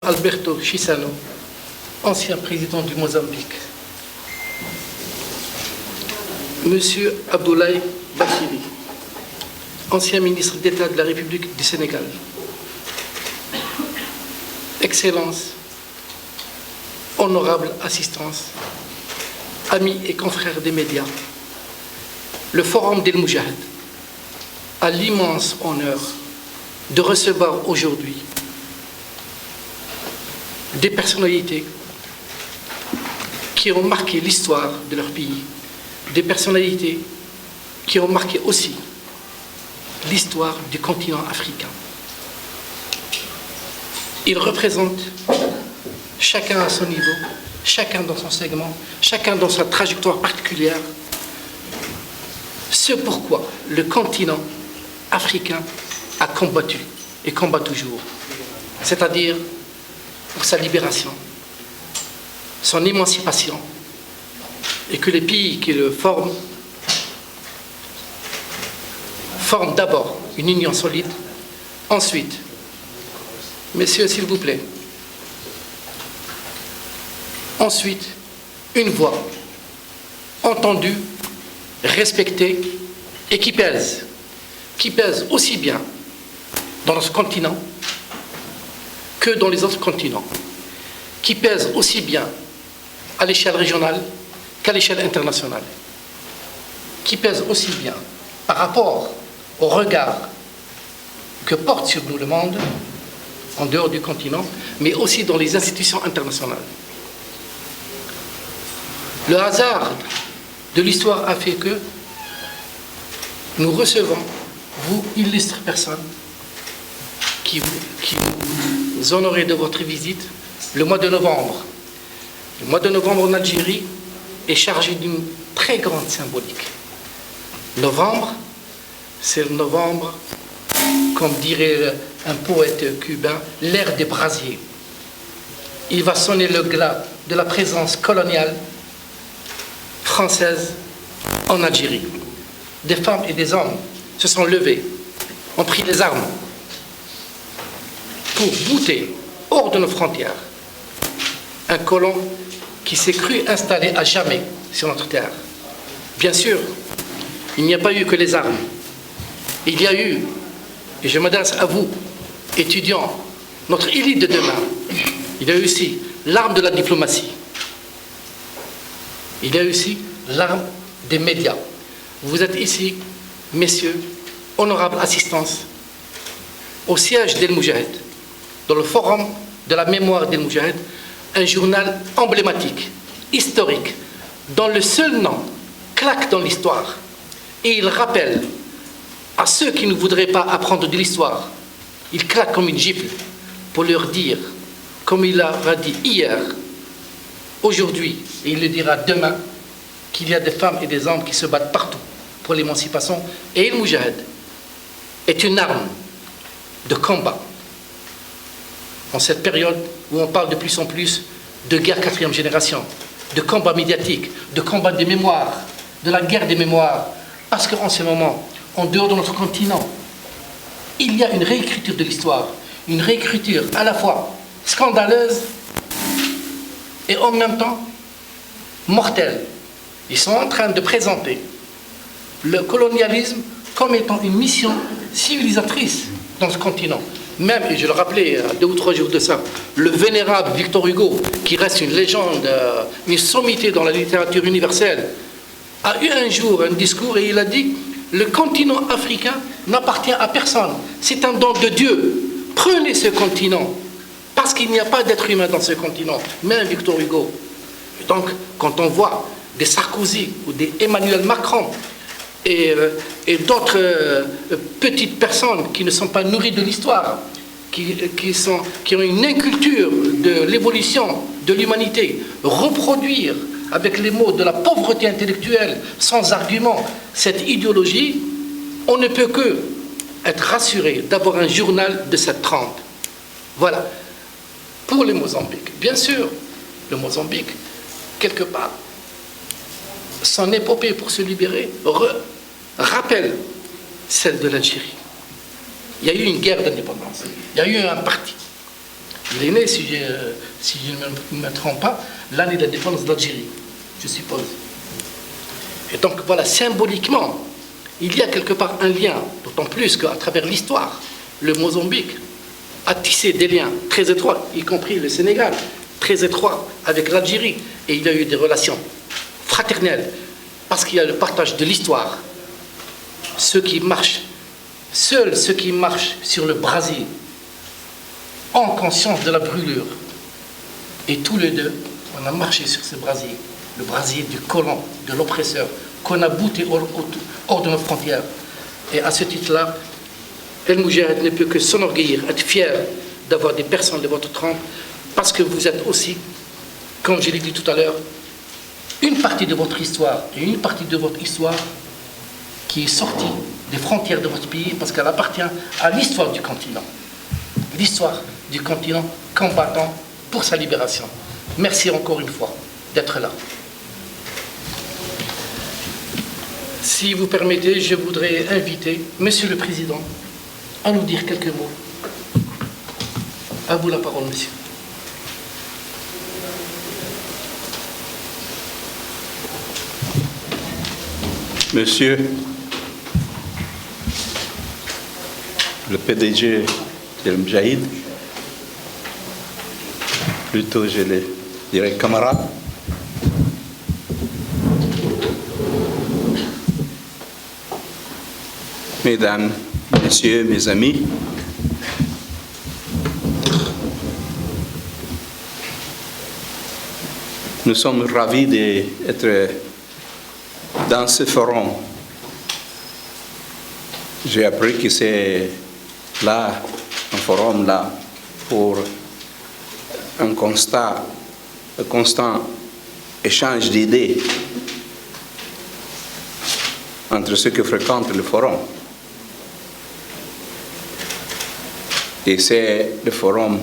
Alberto Chissano, ancien président du Mozambique. Monsieur Abdoulaye Bathily, ancien ministre d'État de la République du Sénégal. Excellences, honorable assistance, amis et confrères des médias, le Forum d'El Moudjahid a l'immense honneur de recevoir aujourd'hui des personnalités qui ont marqué l'histoire de leur pays, des personnalités qui ont marqué aussi l'histoire du continent africain. Ils représentent, chacun à son niveau, chacun dans son segment, chacun dans sa trajectoire particulière, ce pourquoi le continent africain a combattu et combat toujours, c'est-à-dire pour sa libération, son émancipation, et que les pays qui le forment d'abord une union solide, ensuite, messieurs s'il vous plaît, ensuite une voix entendue, respectée et qui pèse aussi bien dans notre continent que dans les autres continents, qui pèse aussi bien à l'échelle régionale qu'à l'échelle internationale, qui pèse aussi bien par rapport au regard que porte sur nous le monde, en dehors du continent, mais aussi dans les institutions internationales. Le hasard de l'histoire a fait que nous recevons, vous, illustres personnes, qui vous honorez de votre visite le mois de novembre. Le mois de novembre en Algérie est chargé d'une très grande symbolique. Novembre, c'est le novembre, comme dirait un poète cubain, l'ère des brasiers. Il va sonner le glas de la présence coloniale française en Algérie. Des femmes et des hommes se sont levés, ont pris les armes pour bouter hors de nos frontières un colon qui s'est cru installé à jamais sur notre terre. Bien sûr, il n'y a pas eu que les armes. Il y a eu, et je m'adresse à vous, étudiants, notre élite de demain, il y a eu aussi l'arme de la diplomatie. Il y a eu aussi l'arme des médias. Vous êtes ici, messieurs, honorable assistance, au siège d'El Moudjahid, dans le Forum de la mémoire d'El Moudjahid, un journal emblématique, historique, dont le seul nom claque dans l'histoire. Et il rappelle à ceux qui ne voudraient pas apprendre de l'histoire, il claque comme une gifle pour leur dire, comme il l'a dit hier, aujourd'hui, et il le dira demain, qu'il y a des femmes et des hommes qui se battent partout pour l'émancipation. Et El Moudjahid est une arme de combat en cette période où on parle de plus en plus de guerre quatrième génération, de combat médiatique, de combat des mémoires, de la guerre des mémoires, parce qu'en ce moment, en dehors de notre continent, il y a une réécriture de l'histoire, une réécriture à la fois scandaleuse et en même temps mortelle. Ils sont en train de présenter le colonialisme comme étant une mission civilisatrice dans ce continent. Même, et je le rappelais 2 ou 3 jours de ça, le vénérable Victor Hugo, qui reste une légende, une sommité dans la littérature universelle, a eu un jour un discours et il a dit « Le continent africain n'appartient à personne, c'est un don de Dieu. Prenez ce continent, parce qu'il n'y a pas d'être humain dans ce continent. » Même Victor Hugo. Et donc, quand on voit des Sarkozy ou des Emmanuel Macron et d'autres petites personnes qui ne sont pas nourries de l'histoire, qui ont une inculture de l'évolution de l'humanité, reproduire avec les mots de la pauvreté intellectuelle, sans argument, cette idéologie, on ne peut que être rassuré d'avoir un journal de cette trempe. Voilà. Pour le Mozambique, bien sûr, le Mozambique, quelque part, son épopée pour se libérer rappelle celle de l'Algérie. Il y a eu une guerre d'indépendance. Il y a eu un parti. Il est né, si je ne me trompe pas, l'année de la défense d'Algérie, je suppose. Et donc voilà, symboliquement, il y a quelque part un lien, d'autant plus qu'à travers l'histoire, le Mozambique a tissé des liens très étroits, y compris le Sénégal, très étroits avec l'Algérie. Et il y a eu des relations fraternelles, parce qu'il y a le partage de l'histoire. Seuls ceux qui marchent sur le brasier ont conscience de la brûlure. Et tous les deux, on a marché sur ce brasier, le brasier du colon, de l'oppresseur, qu'on a bouté hors de nos frontières. Et à ce titre-là, El Moudjahid ne peut que s'enorgueillir, être fier d'avoir des personnes de votre trempe, parce que vous êtes aussi, comme je l'ai dit tout à l'heure, une partie de votre histoire, et une partie de votre histoire qui est sortie des frontières de votre pays, parce qu'elle appartient à l'histoire du continent. L'histoire du continent combattant pour sa libération. Merci encore une fois d'être là. Si vous permettez, je voudrais inviter Monsieur le Président à nous dire quelques mots. À vous la parole, monsieur. Monsieur le PDG d'El Moudjahid, plutôt je le dirais camarade, mesdames, messieurs, mes amis, nous sommes ravis d'être dans ce forum. J'ai appris que c'est là, un forum là, pour un constant échange d'idées entre ceux qui fréquentent le forum. Et c'est le forum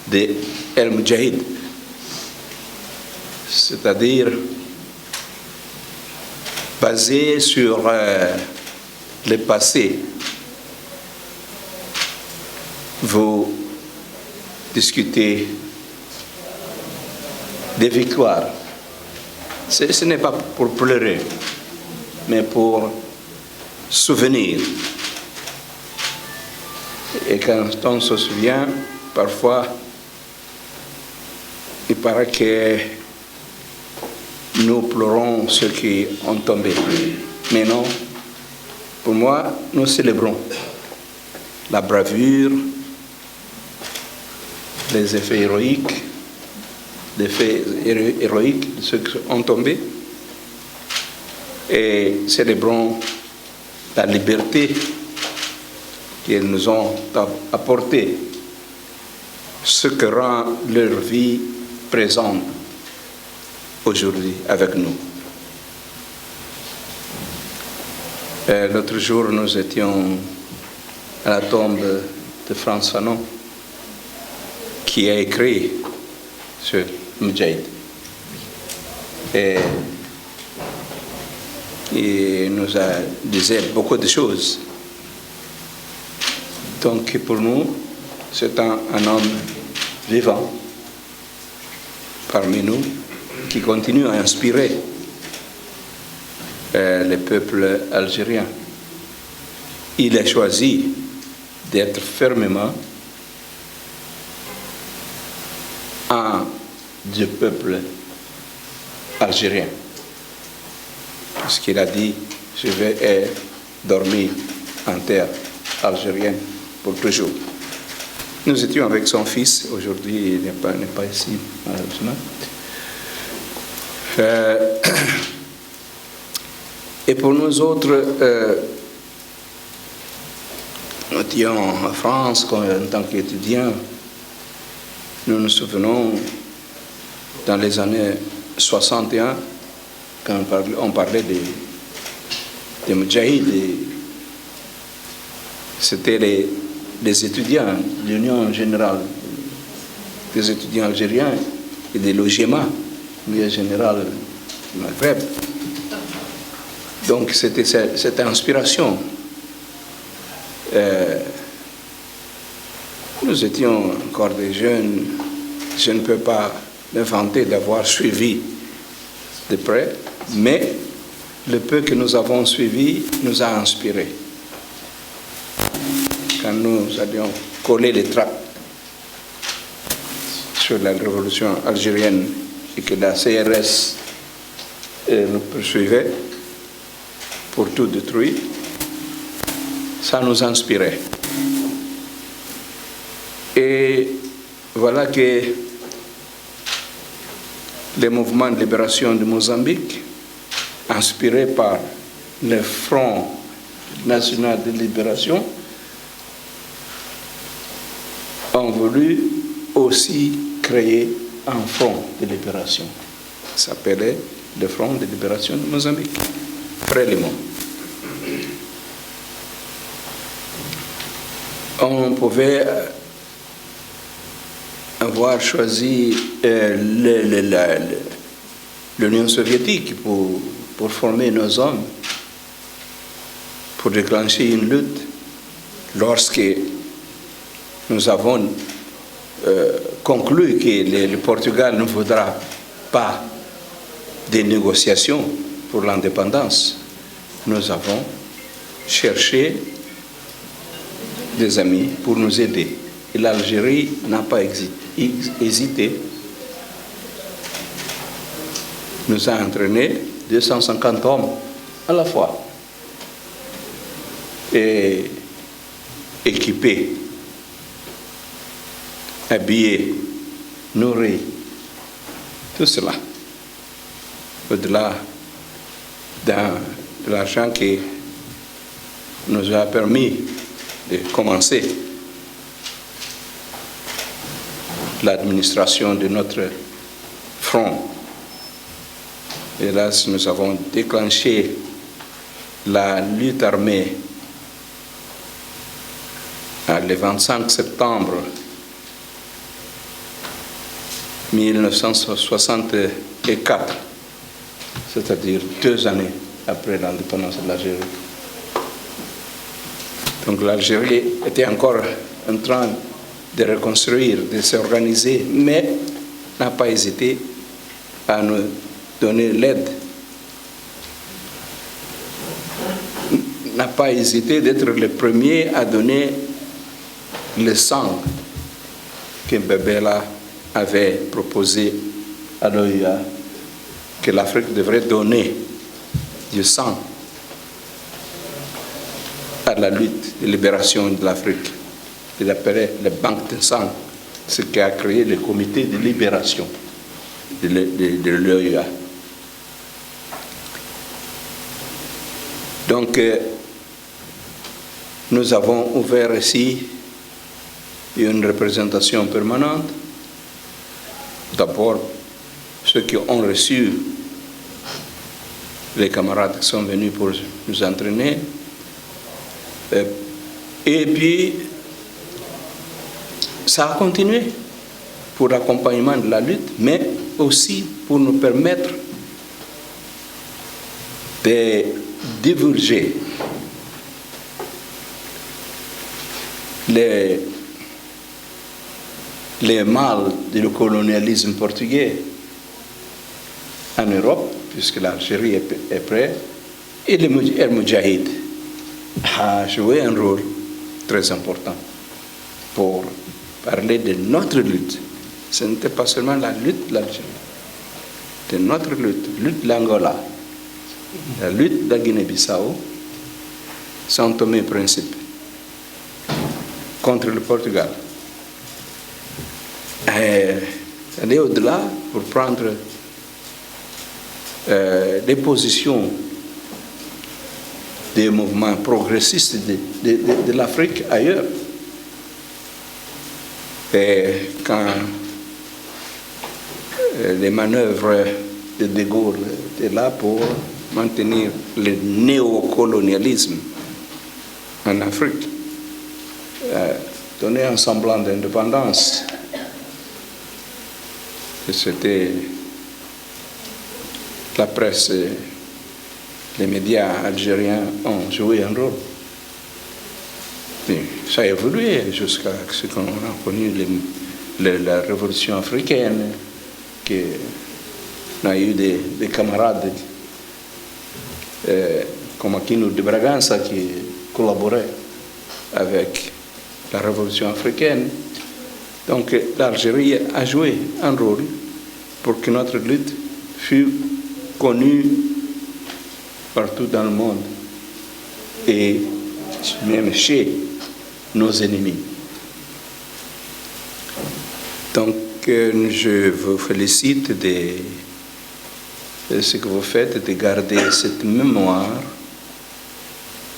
de El Moudjahid, c'est-à-dire basé sur le passé. Vous discutez des victoires. Ce n'est pas pour pleurer, mais pour souvenir. Et quand on se souvient, parfois, il paraît que nous pleurons ceux qui ont tombé. Mais non, pour moi, nous célébrons la bravure, les effets héroïques, de ceux qui ont tombé, et célébrons la liberté qu'ils nous ont apportée, ce que rend leur vie présente aujourd'hui avec nous. L'autre jour, nous étions à la tombe de Frantz Fanon, qui a écrit sur Moudjahid. Et il nous a disait beaucoup de choses. Donc pour nous, c'est un homme vivant parmi nous, qui continue à inspirer le peuple algérien. Il a choisi d'être fermement un du peuple algérien. Parce qu'il a dit, je vais dormir en terre algérienne pour toujours. Nous étions avec son fils, aujourd'hui il n'est pas ici, malheureusement. Et pour nous autres, nous étions en France en tant qu'étudiants. Nous nous souvenons, dans les années 61, quand on parlait des Moudjahids, c'était les étudiants, l'Union générale des étudiants algériens et de l'OGMA, l'Union générale du Maghreb. Donc c'était cette inspiration. Nous nous étions encore des jeunes. Je ne peux pas me vanter d'avoir suivi de près, mais le peu que nous avons suivi nous a inspirés. Quand nous allions coller les tracts sur la révolution algérienne et que la CRS nous poursuivait pour tout détruire, ça nous inspirait. Et voilà que les mouvements de libération de Mozambique, inspirés par le Front national de libération, ont voulu aussi créer un front de libération. Ça s'appelait le Front de libération de Mozambique, Frélimo. On pouvait avoir choisi l'Union soviétique pour former nos hommes, pour déclencher une lutte. Lorsque nous avons conclu que le Portugal ne voudra pas des négociations pour l'indépendance, nous avons cherché des amis pour nous aider. Et l'Algérie n'a pas hésité. Nous a entraîné 250 hommes à la fois et équipés, habillés, nourris, tout cela. Au-delà de l'argent qui nous a permis de commencer l'administration de notre front. Et là, nous avons déclenché la lutte armée le 25 septembre 1964, c'est-à-dire 2 années après l'indépendance de l'Algérie. Donc l'Algérie était encore en train de reconstruire, de s'organiser, mais n'a pas hésité à nous donner l'aide. N'a pas hésité d'être le premier à donner le sang que Mbembela avait proposé à l'OUA, que l'Afrique devrait donner du sang à la lutte de libération de l'Afrique. Il appelait les banques de sang, ce qui a créé le comité de libération de l'OUA. Donc, nous avons ouvert ici une représentation permanente. D'abord, ceux qui ont reçu les camarades qui sont venus pour nous entraîner. Et puis, ça a continué pour l'accompagnement de la lutte, mais aussi pour nous permettre de divulguer les mal du colonialisme portugais en Europe, puisque l'Algérie est prête, et le Moudjahid a joué un rôle très important pour parler de notre lutte. Ce n'était pas seulement la lutte de l'Algérie, de notre lutte de l'Angola, la lutte de la Guinée-Bissau, São Tomé et Principe, contre le Portugal. Aller au-delà pour prendre des positions des mouvements progressistes de l'Afrique ailleurs. Et quand les manœuvres de De Gaulle étaient là pour maintenir le néocolonialisme en Afrique, donner un semblant d'indépendance, c'était la presse, les médias algériens ont joué un rôle. Et ça a évolué jusqu'à ce qu'on a connu la révolution africaine, qu'on a eu des camarades comme Aquino de Bragança qui collaboraient avec la révolution africaine. Donc l'Algérie a joué un rôle pour que notre lutte fût connue partout dans le monde et même chez nos ennemis. Donc je vous félicite de ce que vous faites, de garder cette mémoire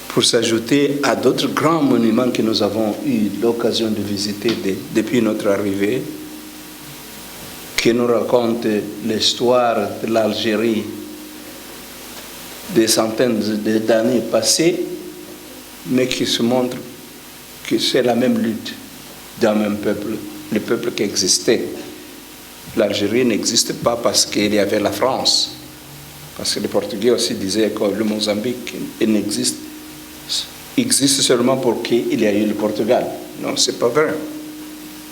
pour s'ajouter à d'autres grands monuments que nous avons eu l'occasion de visiter depuis notre arrivée, qui nous racontent l'histoire de l'Algérie des centaines d'années passées, mais qui se montrent que c'est la même lutte d'un même peuple, le peuple qui existait. L'Algérie n'existe pas parce qu'il y avait la France, parce que les Portugais aussi disaient que le Mozambique existe seulement pour qu'il y a eu le Portugal. Non, c'est pas vrai.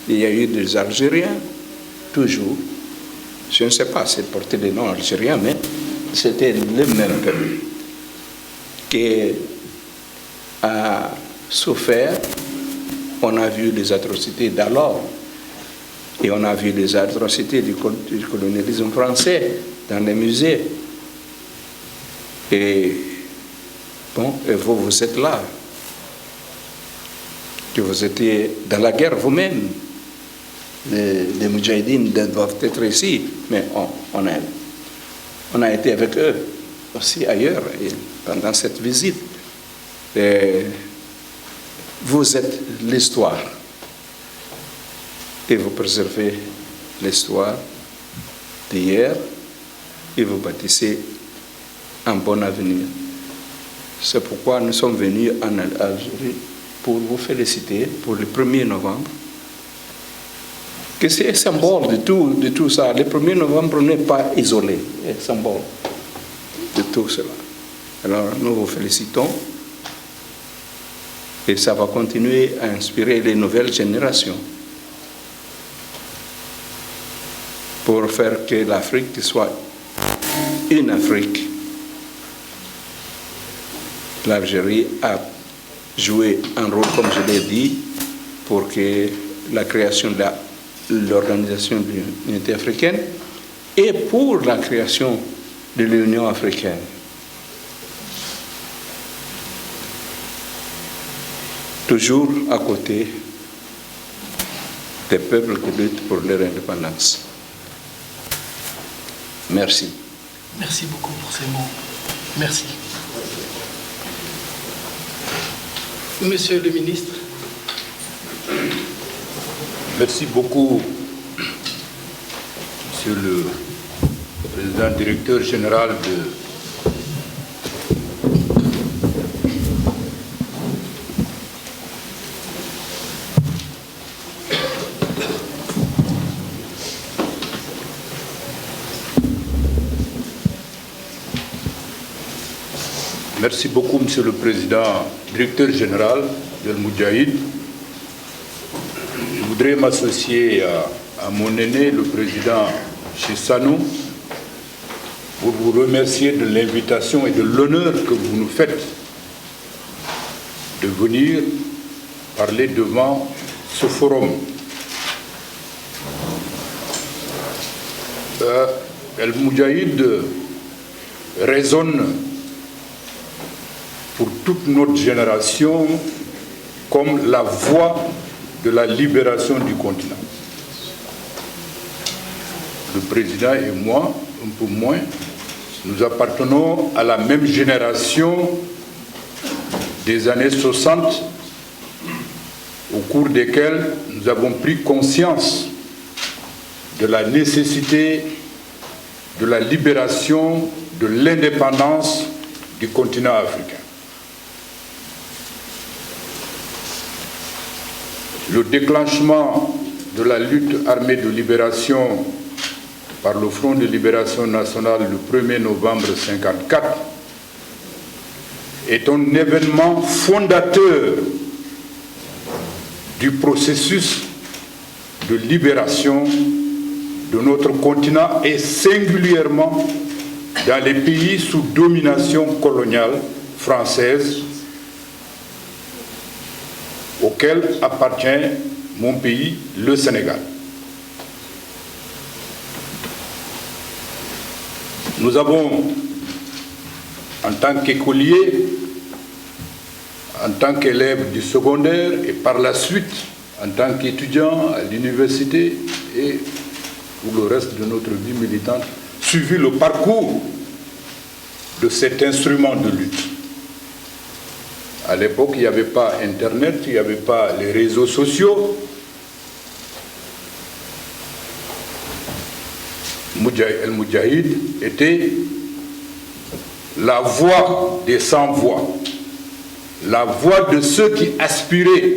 Il y a eu des Algériens, toujours. Je ne sais pas s'ils portaient des noms algériens, mais c'était le même peuple qui a souffert. On a vu les atrocités d'alors et on a vu les atrocités du colonialisme français dans les musées. Et bon, et vous êtes là, que vous étiez dans la guerre vous-même. Les Moudjahidines doivent être ici, mais on a été avec eux aussi ailleurs pendant cette visite. Et vous êtes l'histoire et vous préservez l'histoire d'hier et vous bâtissez un bon avenir. C'est pourquoi nous sommes venus en Algérie pour vous féliciter pour le 1er novembre, que c'est un symbole de tout ça. Le 1er novembre n'est pas isolé, c'est un symbole de tout cela. Alors nous vous félicitons et ça va continuer à inspirer les nouvelles générations pour faire que l'Afrique soit une Afrique. L'Algérie a joué un rôle, comme je l'ai dit, pour que la création de l'Organisation de l'Unité africaine et pour la création de l'Union africaine. Toujours à côté des peuples qui luttent pour leur indépendance. Merci. Merci beaucoup pour ces mots. Merci. Monsieur le ministre. Merci beaucoup, Monsieur le Président Directeur Général de Merci beaucoup, Monsieur le Président, Directeur Général de Moudjahid. Je voudrais m'associer à mon aîné, le Président Chissano, pour vous remercier de l'invitation et de l'honneur que vous nous faites de venir parler devant ce forum. El Moudjahid résonne pour toute notre génération comme la voie de la libération du continent. Le président et moi, un peu moins, nous appartenons à la même génération des années 60, au cours desquelles nous avons pris conscience de la nécessité de la libération, de l'indépendance du continent africain. Le déclenchement de la lutte armée de libération par le Front de libération nationale le 1er novembre 1954 est un événement fondateur du processus de libération de notre continent et singulièrement dans les pays sous domination coloniale française auquel appartient mon pays, le Sénégal. Nous avons, en tant qu'écoliers, en tant qu'élèves du secondaire et par la suite en tant qu'étudiants à l'université et pour le reste de notre vie militante, suivi le parcours de cet instrument de lutte. À l'époque, il n'y avait pas Internet, il n'y avait pas les réseaux sociaux. El Moudjahid était la voix des sans-voix, la voix de ceux qui aspiraient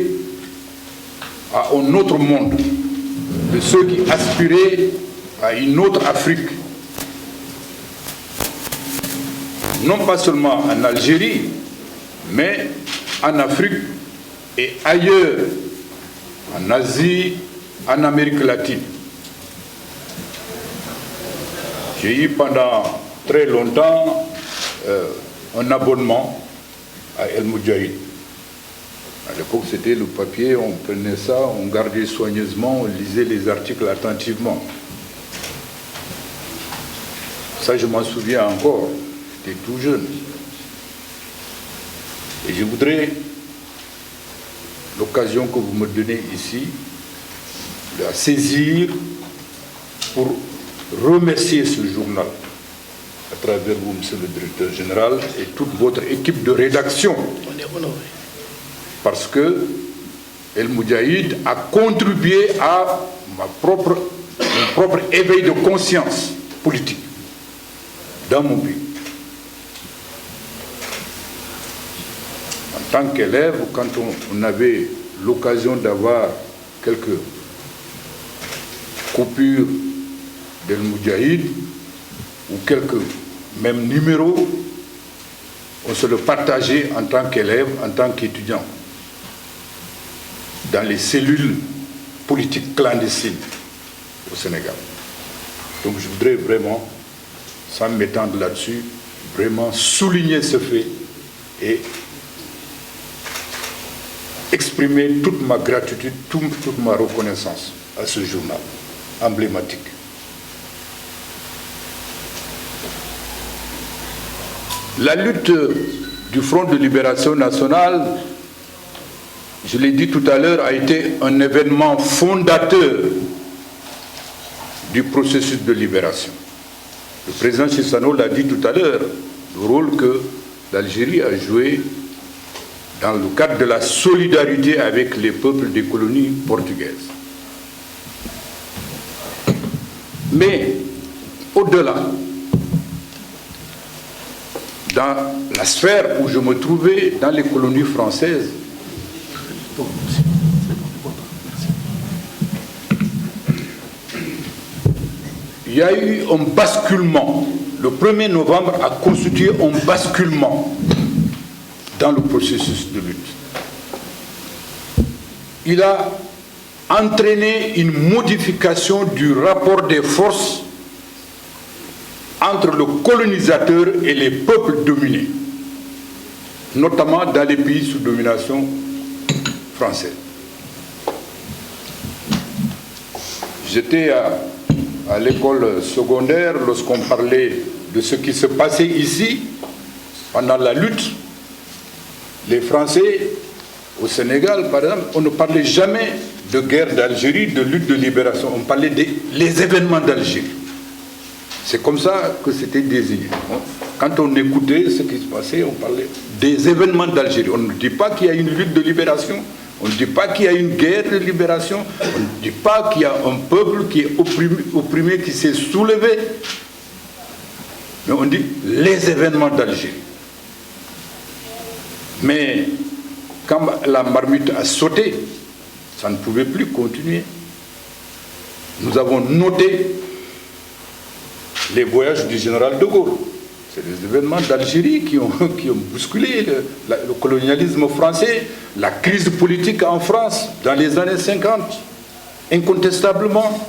à un autre monde, de ceux qui aspiraient à une autre Afrique. Non pas seulement en Algérie, mais en Afrique et ailleurs, en Asie, en Amérique latine. J'ai eu pendant très longtemps un abonnement à El Moudjahid. À l'époque, c'était le papier, on prenait ça, on gardait soigneusement, on lisait les articles attentivement. Ça, je m'en souviens encore, j'étais tout jeune. Et je voudrais, l'occasion que vous me donnez ici, la saisir pour remercier ce journal, à travers vous, monsieur le directeur général, et toute votre équipe de rédaction. On est honoré. Parce que El Moudjahid a contribué à mon propre éveil de conscience politique dans mon pays. En tant qu'élève, quand on avait l'occasion d'avoir quelques coupures d'El Moudjahid ou quelques même numéros, on se le partageait en tant qu'élève, en tant qu'étudiant, dans les cellules politiques clandestines au Sénégal. Donc je voudrais vraiment, sans m'étendre là-dessus, vraiment souligner ce fait et exprimer toute ma gratitude, toute ma reconnaissance à ce journal emblématique. La lutte du Front de Libération Nationale, je l'ai dit tout à l'heure, a été un événement fondateur du processus de libération. Le président Chissano l'a dit tout à l'heure, le rôle que l'Algérie a joué dans le cadre de la solidarité avec les peuples des colonies portugaises. Mais au-delà, dans la sphère où je me trouvais, dans les colonies françaises, il y a eu un basculement. Le 1er novembre a constitué un basculement dans le processus de lutte. Il a entraîné une modification du rapport des forces entre le colonisateur et les peuples dominés, notamment dans les pays sous domination française. J'étais à l'école secondaire lorsqu'on parlait de ce qui se passait ici pendant la lutte. Les Français, au Sénégal, par exemple, on ne parlait jamais de guerre d'Algérie, de lutte de libération. On parlait des événements d'Algérie. C'est comme ça que c'était désigné. Quand on écoutait ce qui se passait, on parlait des événements d'Algérie. On ne dit pas qu'il y a une lutte de libération, on ne dit pas qu'il y a une guerre de libération, on ne dit pas qu'il y a un peuple qui est opprimé qui s'est soulevé. Mais on dit les événements d'Algérie. Mais quand la marmite a sauté, ça ne pouvait plus continuer. Nous avons noté les voyages du général de Gaulle. C'est les événements d'Algérie qui ont bousculé le colonialisme français, la crise politique en France dans les années 50, incontestablement,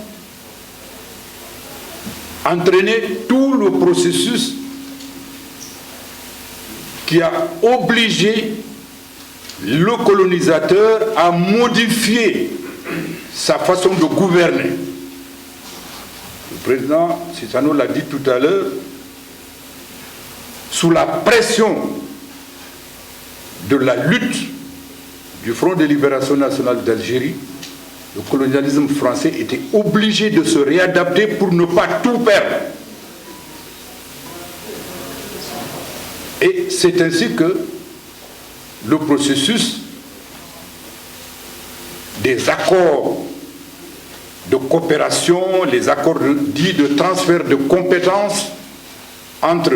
entraîné tout le processus qui a obligé le colonisateur à modifier sa façon de gouverner. Le président Cissano l'a dit tout à l'heure, sous la pression de la lutte du Front de libération nationale d'Algérie, le colonialisme français était obligé de se réadapter pour ne pas tout perdre. Et c'est ainsi que le processus des accords de coopération, les accords dits de transfert de compétences entre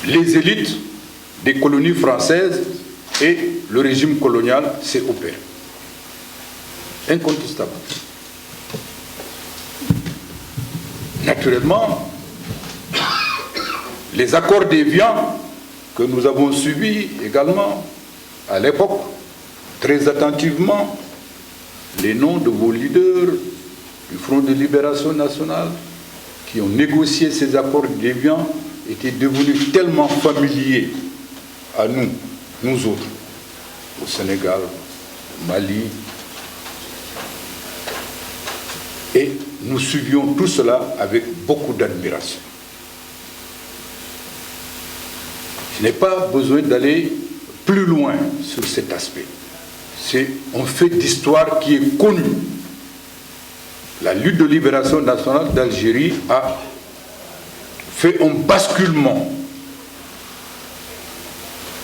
les élites des colonies françaises et le régime colonial s'est opéré. Incontestable. Naturellement, les accords d'Évian que nous avons suivis également à l'époque, très attentivement, les noms de vos leaders du Front de libération nationale qui ont négocié ces accords d'Évian étaient devenus tellement familiers à nous, nous autres, au Sénégal, au Mali. Et nous suivions tout cela avec beaucoup d'admiration. Je n'ai pas besoin d'aller plus loin sur cet aspect. C'est un fait d'histoire qui est connu. La lutte de libération nationale d'Algérie a fait un basculement.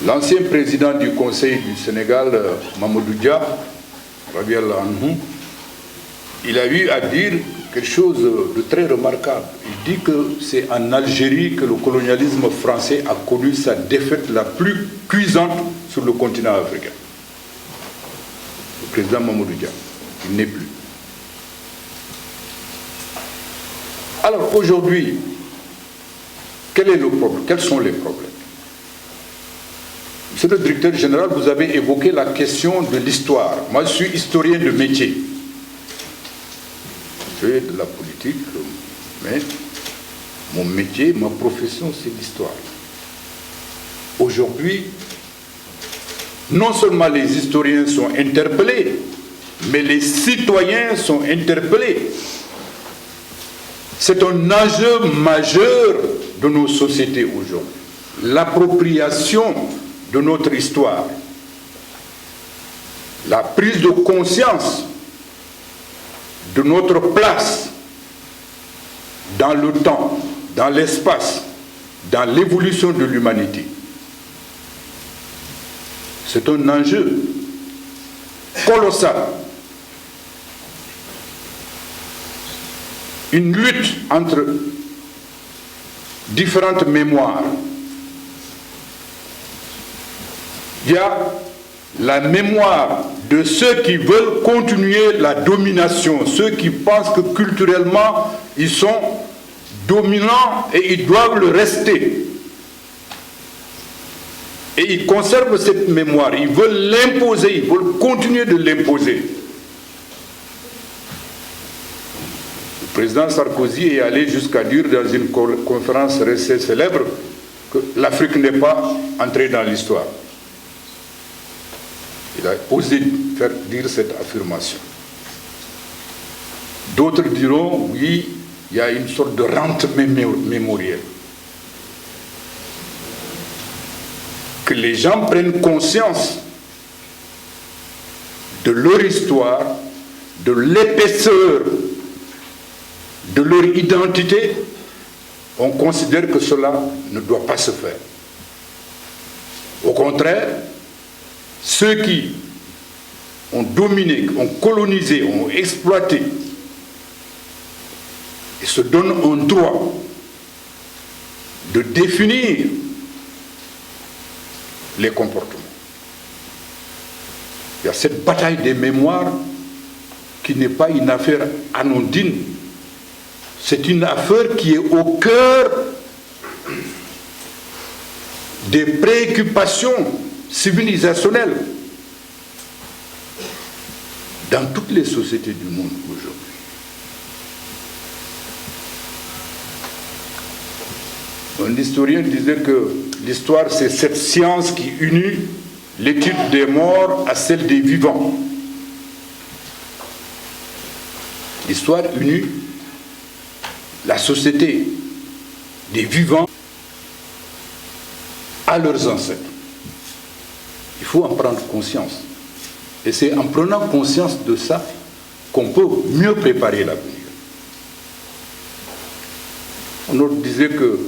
L'ancien président du Conseil du Sénégal, Mamadou Dia, il a eu à dire quelque chose de très remarquable. Il dit que c'est en Algérie que le colonialisme français a connu sa défaite la plus cuisante sur le continent africain. Le président Mamadou Dia, il n'est plus. Alors aujourd'hui, quel est le problème? Quels sont les problèmes? Monsieur le directeur général, vous avez évoqué la question de l'histoire. Moi, je suis historien de métier. Je fais de la politique, mais mon métier, ma profession, c'est l'histoire. Aujourd'hui, non seulement les historiens sont interpellés, mais les citoyens sont interpellés. C'est un enjeu majeur de nos sociétés aujourd'hui. L'appropriation de notre histoire, la prise de conscience de notre place dans le temps, dans l'espace, dans l'évolution de l'humanité. C'est un enjeu colossal. Une lutte entre différentes mémoires. Il y a la mémoire de ceux qui veulent continuer la domination, ceux qui pensent que culturellement ils sont dominants et ils doivent le rester. Et ils conservent cette mémoire, ils veulent l'imposer, ils veulent continuer de l'imposer. Le président Sarkozy est allé jusqu'à dire dans une conférence restée célèbre que l'Afrique n'est pas entrée dans l'histoire. Il a osé faire dire cette affirmation. D'autres diront, oui, il y a une sorte de rente mémorielle. Que les gens prennent conscience de leur histoire, de l'épaisseur de leur identité, on considère que cela ne doit pas se faire. Au contraire, ceux qui ont dominé, ont colonisé, ont exploité, et se donnent un droit de définir les comportements. Il y a cette bataille des mémoires qui n'est pas une affaire anodine. c'est une affaire qui est au cœur des préoccupations civilisationnelles dans toutes les sociétés du monde aujourd'hui. Un historien disait que l'histoire, c'est cette science qui unit l'étude des morts à celle des vivants. L'histoire unit la société des vivants à leurs ancêtres. Il faut en prendre conscience. Et c'est en prenant conscience de ça qu'on peut mieux préparer l'avenir. On nous disait que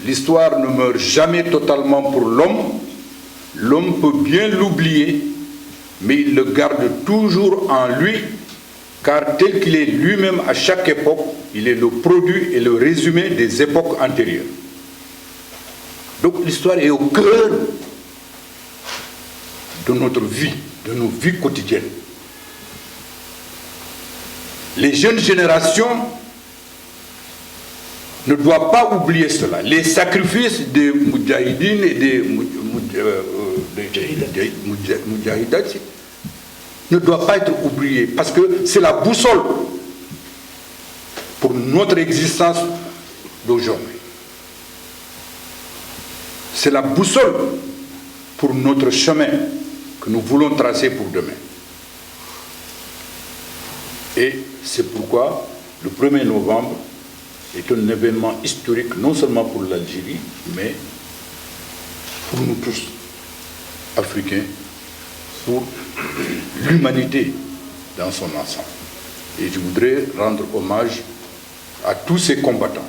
l'histoire ne meurt jamais totalement pour l'homme. L'homme peut bien l'oublier, mais il le garde toujours en lui, car tel qu'il est lui-même à chaque époque, il est le produit et le résumé des époques antérieures. Donc l'histoire est au cœur de notre vie, de nos vies quotidiennes. Les jeunes générations ne doivent pas oublier cela. Les sacrifices des Moudjahidines et des Moudjahidat ne doivent pas être oubliés, parce que c'est la boussole pour notre existence d'aujourd'hui. C'est la boussole pour notre chemin que nous voulons tracer pour demain. Et c'est pourquoi le 1er novembre est un événement historique, non seulement pour l'Algérie, mais pour nous tous, Africains, pour l'humanité dans son ensemble. Et je voudrais rendre hommage à tous ces combattants,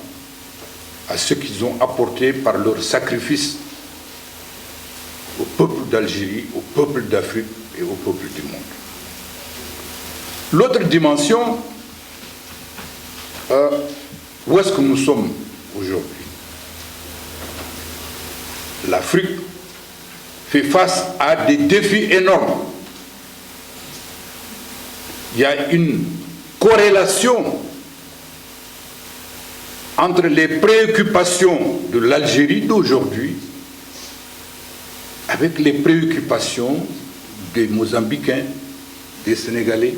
à ceux qu'ils ont apporté par leur sacrifice au peuple d'Algérie, au peuple d'Afrique et au peuple du monde. L'autre dimension, où est-ce que nous sommes aujourd'hui? L'Afrique fait face à des défis énormes. Il y a une corrélation entre les préoccupations de l'Algérie d'aujourd'hui avec les préoccupations des Mozambicains, des Sénégalais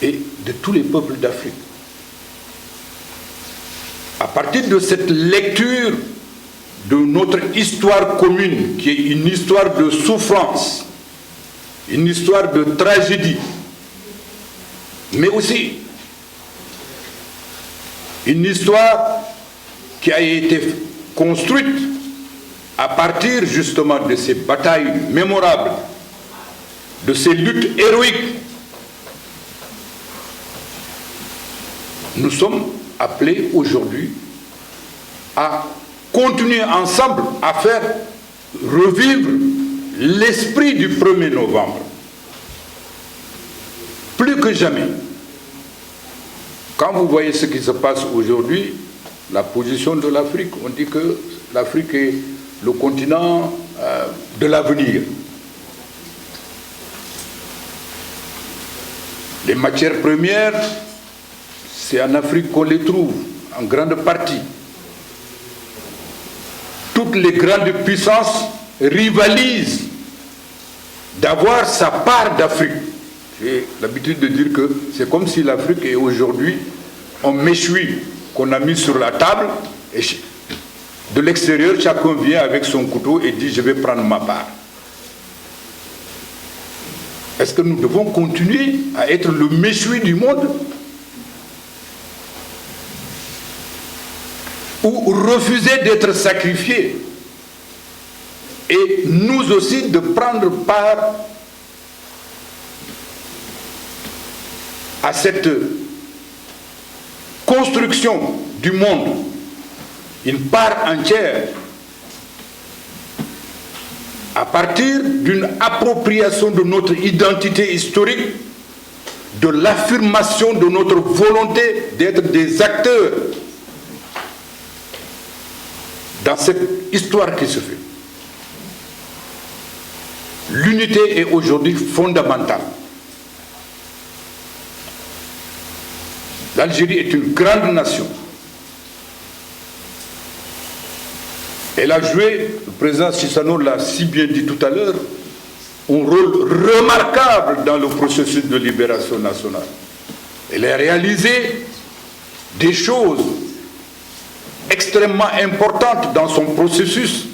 et de tous les peuples d'Afrique. À partir de cette lecture de notre histoire commune, qui est une histoire de souffrance, une histoire de tragédie, mais aussi une histoire qui a été construite à partir justement de ces batailles mémorables, de ces luttes héroïques. Nous sommes appelés aujourd'hui à continuer ensemble à faire revivre l'esprit du 1er novembre. Plus que jamais. Quand vous voyez ce qui se passe aujourd'hui, la position de l'Afrique, on dit que l'Afrique est le continent de l'avenir. Les matières premières, c'est en Afrique qu'on les trouve, en grande partie. Toutes les grandes puissances rivalisent d'avoir sa part d'Afrique. J'ai l'habitude de dire que c'est comme si l'Afrique est aujourd'hui un méchoui qu'on a mis sur la table et de l'extérieur, chacun vient avec son couteau et dit « je vais prendre ma part ». Est-ce que nous devons continuer à être le méchoui du monde ou refuser d'être sacrifiés et nous aussi de prendre part à cette construction du monde, une part entière, à partir d'une appropriation de notre identité historique, de l'affirmation de notre volonté d'être des acteurs dans cette histoire qui se fait. L'unité est aujourd'hui fondamentale. L'Algérie est une grande nation. Elle a joué, le président Chissano l'a si bien dit tout à l'heure, un rôle remarquable dans le processus de libération nationale. Elle a réalisé des choses extrêmement importantes dans son processus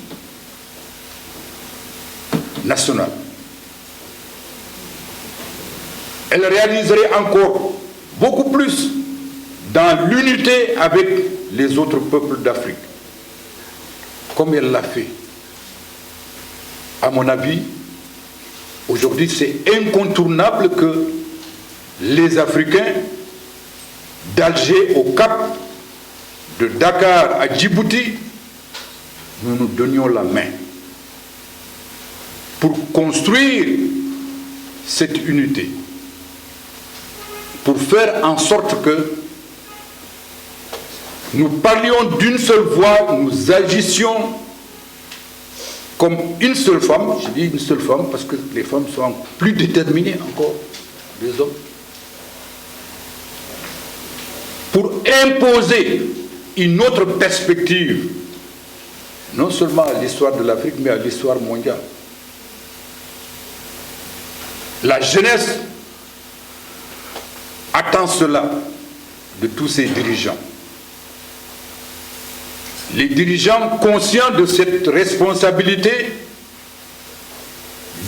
national. Elle réaliserait encore beaucoup plus dans l'unité avec les autres peuples d'Afrique, comme elle l'a fait. À mon avis, aujourd'hui, c'est incontournable que les Africains d'Alger au Cap, de Dakar à Djibouti, nous nous donnions la main pour construire cette unité, pour faire en sorte que nous parlions d'une seule voix, nous agissions comme une seule femme. Je dis une seule femme parce que les femmes sont plus déterminées encore que les hommes, pour imposer une autre perspective, non seulement à l'histoire de l'Afrique, mais à l'histoire mondiale. La jeunesse attend cela de tous ses dirigeants. Les dirigeants conscients de cette responsabilité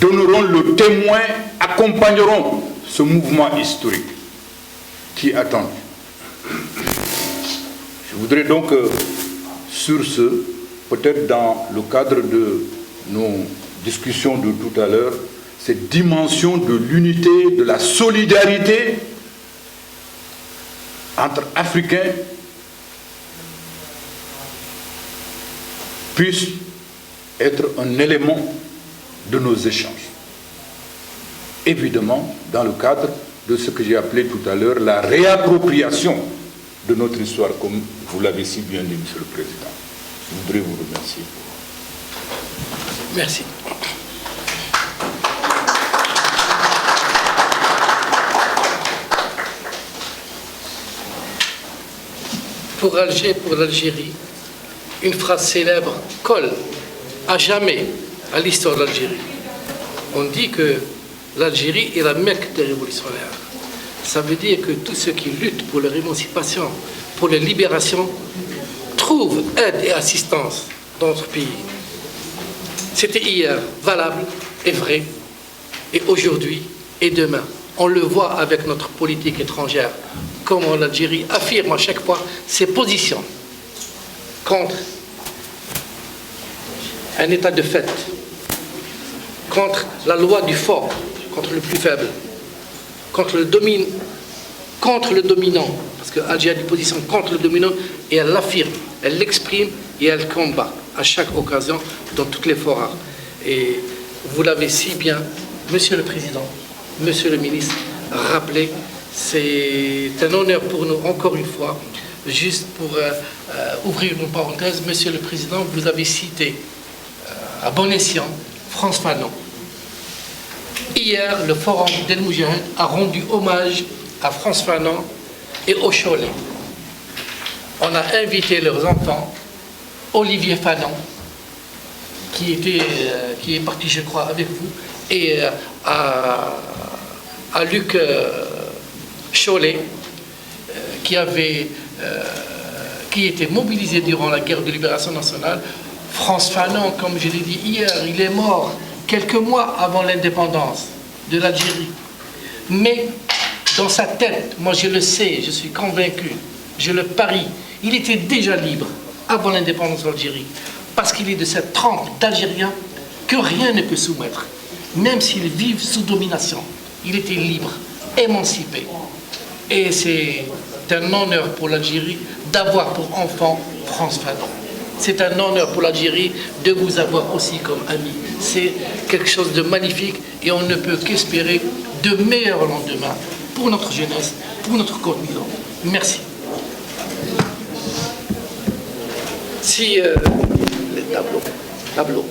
donneront le témoin, accompagneront ce mouvement historique qui attend. Je voudrais donc, sur ce, peut-être dans le cadre de nos discussions de tout à l'heure, cette dimension de l'unité, de la solidarité entre Africains puisse être un élément de nos échanges. Évidemment, dans le cadre de ce que j'ai appelé tout à l'heure la réappropriation de notre histoire, comme vous l'avez si bien dit, Monsieur le Président. Je voudrais vous remercier. Merci. Pour Alger, pour l'Algérie, une phrase célèbre colle à jamais à l'histoire de l'Algérie. On dit que l'Algérie est la Mecque des révolutionnaires. Ça veut dire que tous ceux qui luttent pour leur émancipation, pour leur libération, trouvent aide et assistance dans notre pays. C'était hier valable et vrai, et aujourd'hui et demain. On le voit avec notre politique étrangère, comment l'Algérie affirme à chaque fois ses positions contre un état de fait, contre la loi du fort, contre le plus faible, contre le dominant, parce que Alger a des positions contre le dominant, et elle l'affirme, elle l'exprime et elle combat à chaque occasion dans toutes les forats. Et vous l'avez si bien, Monsieur le Président, Monsieur le Ministre, rappelé, c'est un honneur pour nous, encore une fois. Juste pour ouvrir une parenthèse, Monsieur le Président, vous avez cité à bon escient Frantz Fanon. Hier, le Forum d'El Moudjahid a rendu hommage à Frantz Fanon et au Cholet. On a invité leurs enfants, Olivier Fanon, qui est parti, je crois, avec vous, et à Luc Cholet, qui était mobilisé durant la guerre de libération nationale. Frantz Fanon, comme je l'ai dit hier, il est mort quelques mois avant l'indépendance de l'Algérie. Mais dans sa tête, moi je le sais, je suis convaincu, je le parie, il était déjà libre avant l'indépendance d'Algérie, parce qu'il est de cette trempe d'Algériens que rien ne peut soumettre. Même s'ils vivent sous domination, il était libre, émancipé. Et c'est un honneur pour l'Algérie d'avoir pour enfant Frantz Fanon. C'est un honneur pour l'Algérie de vous avoir aussi comme ami. C'est quelque chose de magnifique et on ne peut qu'espérer de meilleurs lendemains pour notre jeunesse, pour notre continent. Merci. Si les tableaux.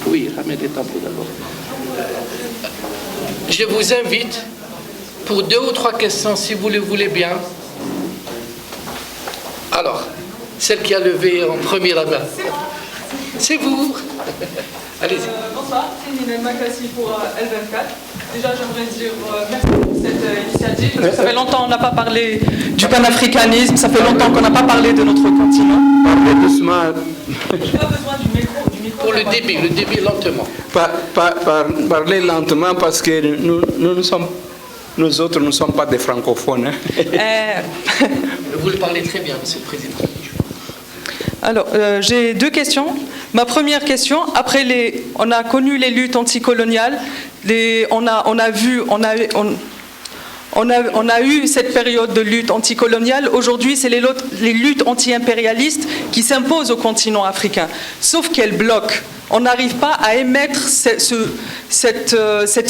Oui, ramène les tableaux d'abord. Je vous invite pour 2 ou 3 questions, si vous le voulez bien. Alors, celle qui a levé en premier la main. C'est vous. Allez-y. Bonsoir, c'est Nina Makassi pour L24. Déjà, j'aimerais dire merci pour cette initiative. Ça fait longtemps qu'on n'a pas parlé du panafricanisme, ça fait longtemps qu'on n'a pas parlé de notre continent. Parlez doucement. Je n'ai pas besoin du micro. Pour le débit lentement. Parlez lentement parce que nous autres ne sommes pas des francophones. Hein. Vous le parlez très bien, Monsieur le Président. Alors, j'ai 2 questions. Ma première question, on a connu les luttes anticoloniales, on a eu cette période de lutte anticoloniale. Aujourd'hui, c'est les luttes anti-impérialistes qui s'imposent au continent africain. Sauf qu'elles bloquent. On n'arrive pas à émettre cette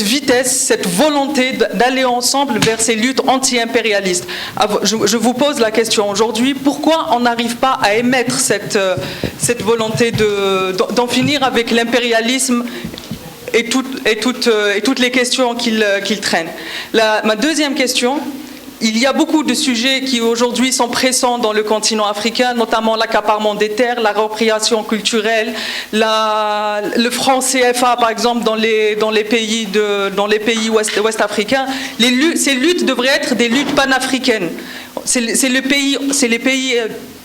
vitesse, cette volonté d'aller ensemble vers ces luttes anti-impérialistes. Je vous pose la question aujourd'hui, pourquoi on n'arrive pas à émettre cette volonté d'en finir avec l'impérialisme et toutes les questions qu'il traîne. Ma deuxième question, il y a beaucoup de sujets qui aujourd'hui sont pressants dans le continent africain, notamment l'accaparement des terres, l'appropriation culturelle, le franc CFA par exemple dans les pays ouest-africains. Ces luttes devraient être des luttes panafricaines.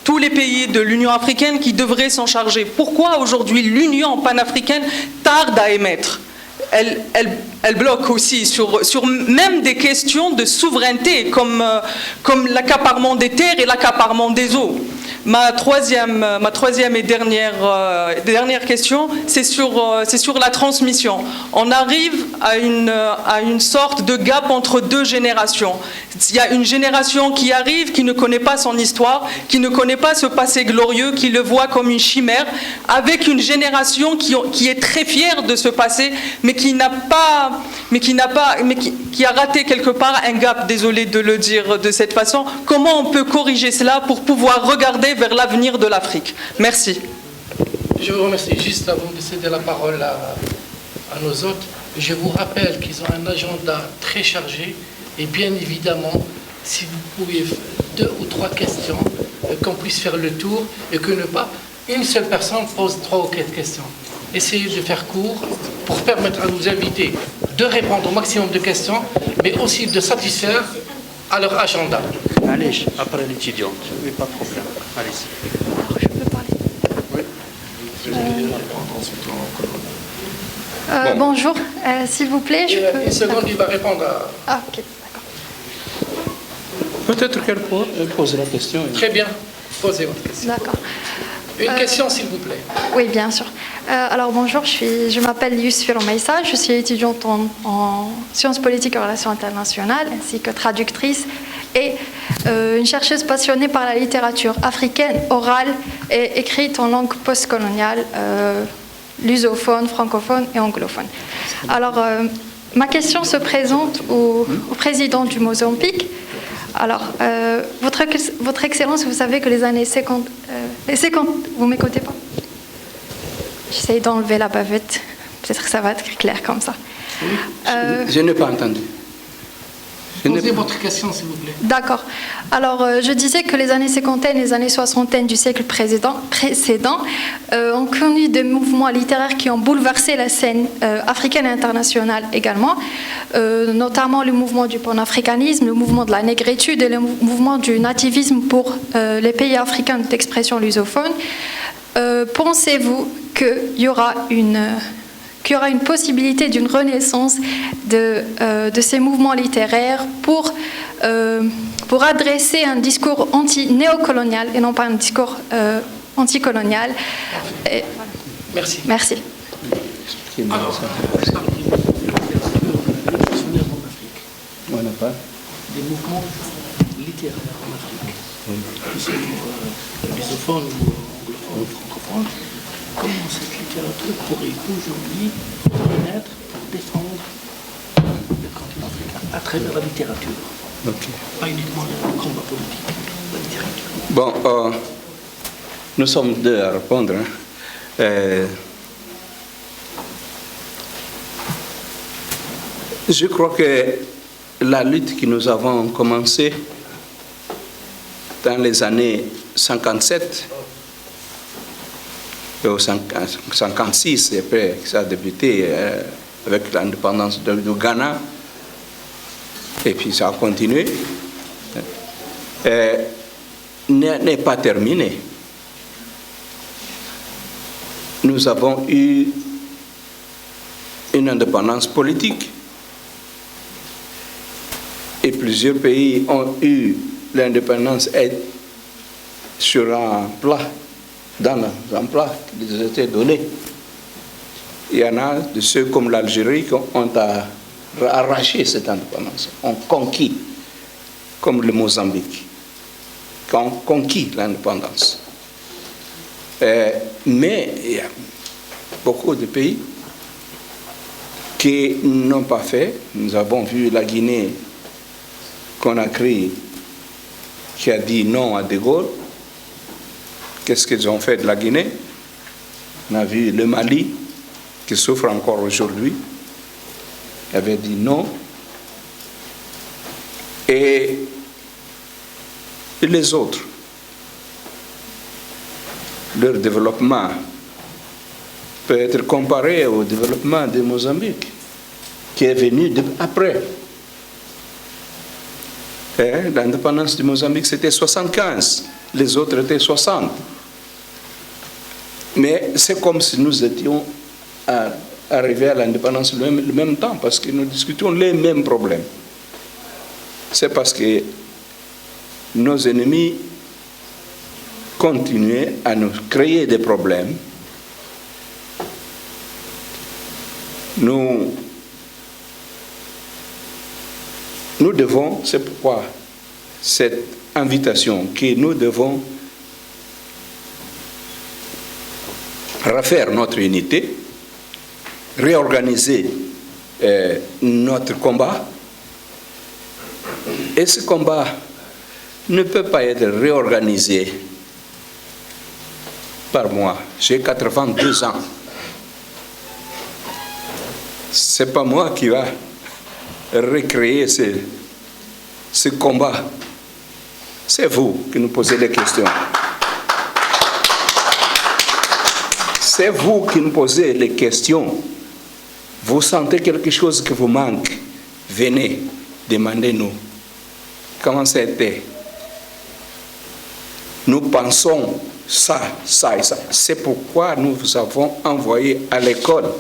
Tous les pays de l'Union africaine qui devraient s'en charger. Pourquoi aujourd'hui l'Union panafricaine tarde à émettre ? Elle bloque aussi sur même des questions de souveraineté comme l'accaparement des terres et l'accaparement des eaux. Ma troisième et dernière question, c'est sur la transmission. On arrive à une sorte de gap entre 2 générations. Il y a une génération qui arrive, qui ne connaît pas son histoire, qui ne connaît pas ce passé glorieux, qui le voit comme une chimère, avec une génération qui est très fière de ce passé, mais qui a raté quelque part un gap, désolé de le dire de cette façon. Comment on peut corriger cela pour pouvoir regarder vers l'avenir de l'Afrique? Merci. Je vous remercie. Juste avant de céder la parole à nos hôtes, je vous rappelle qu'ils ont un agenda très chargé et bien évidemment, si vous pouvez 2 ou 3 questions, qu'on puisse faire le tour et que ne pas une seule personne pose 3 ou 4 questions. Essayez de faire court pour permettre à nos invités de répondre au maximum de questions, mais aussi de satisfaire à leur agenda. Allez, après l'étudiante, oui, pas de problème. Allez-y. Je peux parler. Oui. Bonjour, s'il vous plaît, je peux... Une seconde, il va répondre à... Ah, ok, d'accord. Peut-être qu'elle pose la question. Très bien, posez votre question. D'accord. Une question, s'il vous plaît. Oui, bien sûr. Alors bonjour, je m'appelle Yousfir Maïssa, je suis étudiante en sciences politiques et relations internationales, ainsi que traductrice et une chercheuse passionnée par la littérature africaine, orale et écrite en langue postcoloniale, lusophone, francophone et anglophone. Alors, ma question se présente au président du Mozambique. Alors, votre Excellence, vous savez que les années 50... vous m'écoutez pas? J'essaye d'enlever la bavette. Peut-être que ça va être clair comme ça. Je n'ai pas entendu. Posez votre question, s'il vous plaît. D'accord. Alors, je disais que les années 50 et les années 60 du siècle précédent ont connu des mouvements littéraires qui ont bouleversé la scène africaine et internationale également, notamment le mouvement du panafricanisme, le mouvement de la négritude et le mouvement du nativisme pour les pays africains d'expression lusophone. Pensez-vous qu'il y aura une possibilité d'une renaissance de ces mouvements littéraires pour adresser un discours néocolonial et non pas un discours anticolonial. Et, voilà. Merci. Merci. Alors, On n'a pas des mouvements littéraires en Afrique, qui sont lusophones ou anglophones, francophones. Comment cette littérature pourrait aujourd'hui renaître pour défendre le continent africain à travers la littérature? Okay. Pas uniquement le combat politique, la littérature. Bon, nous sommes 2 à répondre. Je crois que la lutte que nous avons commencée dans les années 57 ou 56, et après ça a débuté avec l'indépendance du Ghana, et puis ça a continué, n'est pas terminé. Nous avons eu une indépendance politique et plusieurs pays ont eu l'indépendance sur un plat, dans un plat qui les a été donné. Il y en a de ceux comme l'Algérie qui ont arraché cette indépendance, ont conquis, comme le Mozambique, qui ont conquis l'indépendance. Mais il y a beaucoup de pays qui n'ont pas fait. Nous avons vu la Guinée, Conakry, qui a dit non à De Gaulle. Qu'est-ce qu'ils ont fait de la Guinée? On a vu le Mali, qui souffre encore aujourd'hui, il avait dit non. Et les autres, leur développement peut être comparé au développement de Mozambique, qui est venu après. L'indépendance du Mozambique, c'était 75, les autres étaient 60. Mais c'est comme si nous étions arrivés à l'indépendance le même temps, parce que nous discutions les mêmes problèmes. C'est parce que nos ennemis continuaient à nous créer des problèmes. Nous devons, c'est pourquoi cette invitation que nous devons refaire notre unité, réorganiser notre combat. Et ce combat ne peut pas être réorganisé par moi. J'ai 82 ans. Ce n'est pas moi qui va recréer ce combat. C'est vous qui nous posez les questions. C'est vous qui nous posez les questions. Vous sentez quelque chose qui vous manque. Venez, demandez-nous. Comment c'était? Nous pensons ça, ça et ça. C'est pourquoi nous vous avons envoyé à l'école.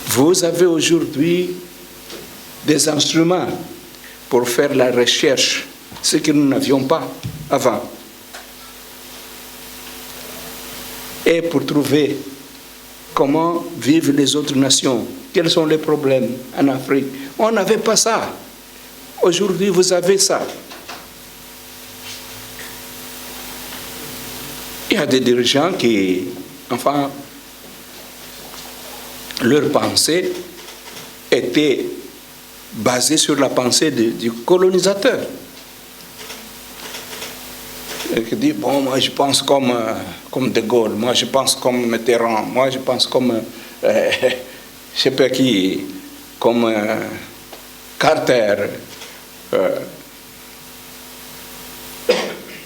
Vous avez aujourd'hui des instruments pour faire la recherche, ce que nous n'avions pas avant. Et pour trouver comment vivent les autres nations, quels sont les problèmes en Afrique. On n'avait pas ça. Aujourd'hui, vous avez ça. Il y a des dirigeants qui, enfin, leur pensée était basée sur la pensée du colonisateur. Et qui dit, bon, moi je pense comme De Gaulle, moi je pense comme Mitterrand, moi je pense comme, je ne sais pas qui, comme Carter,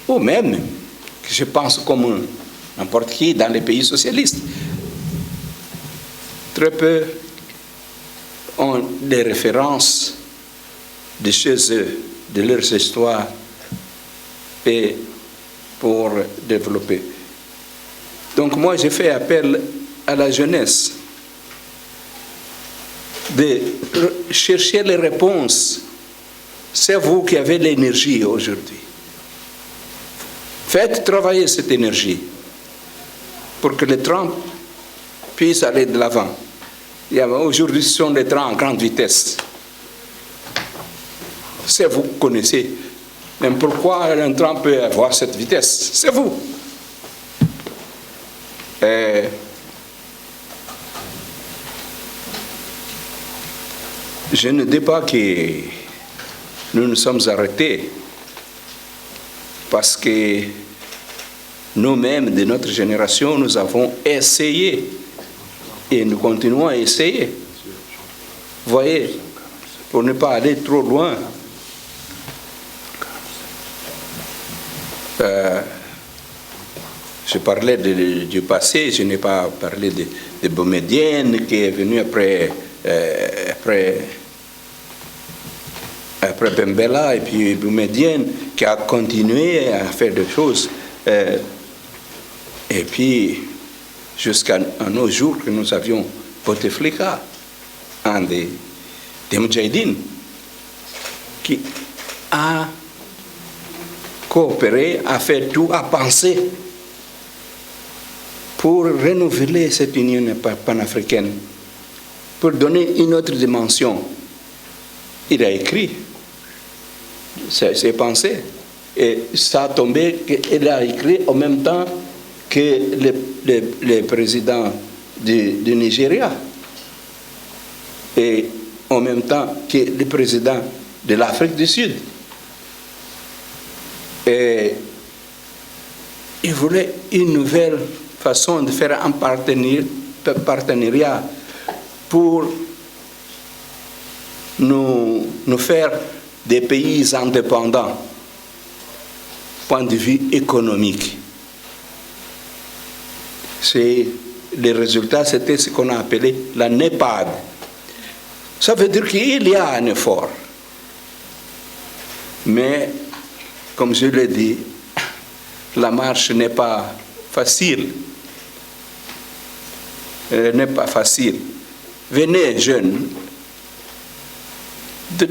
ou même que je pense comme n'importe qui dans les pays socialistes. Très peu ont des références de chez eux, de leurs histoires, et pour développer. Donc moi, j'ai fait appel à la jeunesse de chercher les réponses. C'est vous qui avez l'énergie aujourd'hui. Faites travailler cette énergie pour que les trains puissent aller de l'avant. Aujourd'hui, ce sont des trains à grande vitesse. C'est vous qui connaissez. Même pourquoi un train peut avoir cette vitesse? C'est vous. Je ne dis pas que nous nous sommes arrêtés parce que nous-mêmes, de notre génération, nous avons essayé et nous continuons à essayer. voyez, pour ne pas aller trop loin, je parlais du passé, je n'ai pas parlé de Boumedienne qui est venu après Bembella, et puis Boumedienne qui a continué à faire des choses. Et puis, jusqu'à nos jours que nous avions Bouteflika, un des Moudjahidines, qui a coopéré, a fait tout, a pensé pour renouveler cette union panafricaine, pour donner une autre dimension. Il a écrit ses pensées. Et ça a tombé qu'il a écrit en même temps que le président du Nigeria. Et en même temps que le président de l'Afrique du Sud. Et il voulait une nouvelle façon de faire un partenariat pour nous faire des pays indépendants, point de vue économique. Les résultats, c'était ce qu'on a appelé la NEPAD. Ça veut dire qu'il y a un effort. Mais, comme je l'ai dit, la marche n'est pas facile. N'est pas facile. Venez, jeunes,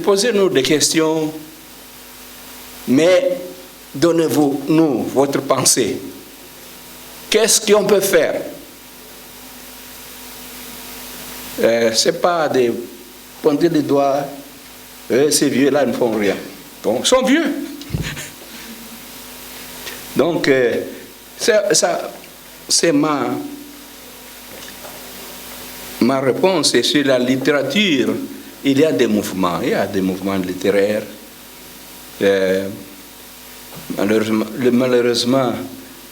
posez-nous des questions, mais donnez-nous votre pensée. Qu'est-ce qu'on peut faire? Ce n'est pas de pointer les doigts, ces vieux-là ne font rien. Donc, ils sont vieux. Donc, c'est ma réponse. Et sur la littérature, il y a des mouvements. Il y a des mouvements littéraires. Malheureusement,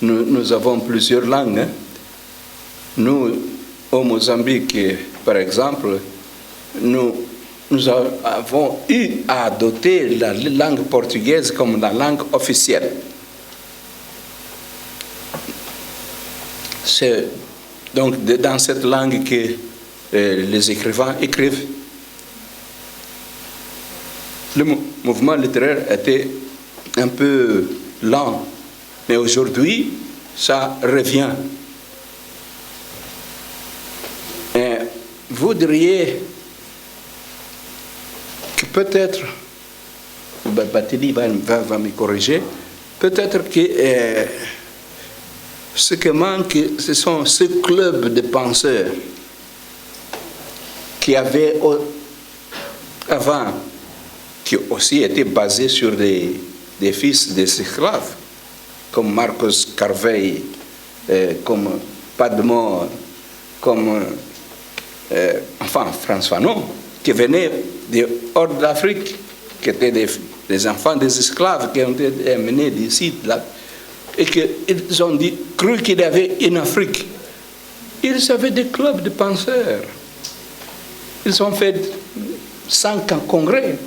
nous avons plusieurs langues. Nous, au Mozambique, par exemple, nous avons eu à adopter la langue portugaise comme la langue officielle. C'est donc dans cette langue que les écrivains écrivent. Le mouvement littéraire était un peu lent, mais aujourd'hui, ça revient. Et vous diriez que peut-être, Batili va me corriger, peut-être que ce qui manque, ce sont ces clubs de penseurs qui avaient avant, qui aussi étaient basés sur des fils des esclaves, comme Marcos Carvey, comme Padmore, comme Frantz Fanon, qui venaient hors de l'Afrique, qui étaient des enfants des esclaves qui ont été amenés d'ici, de là, et qu'ils ont cru qu'il y avait une Afrique. Ils avaient des clubs de penseurs. Ils ont fait 5 congrès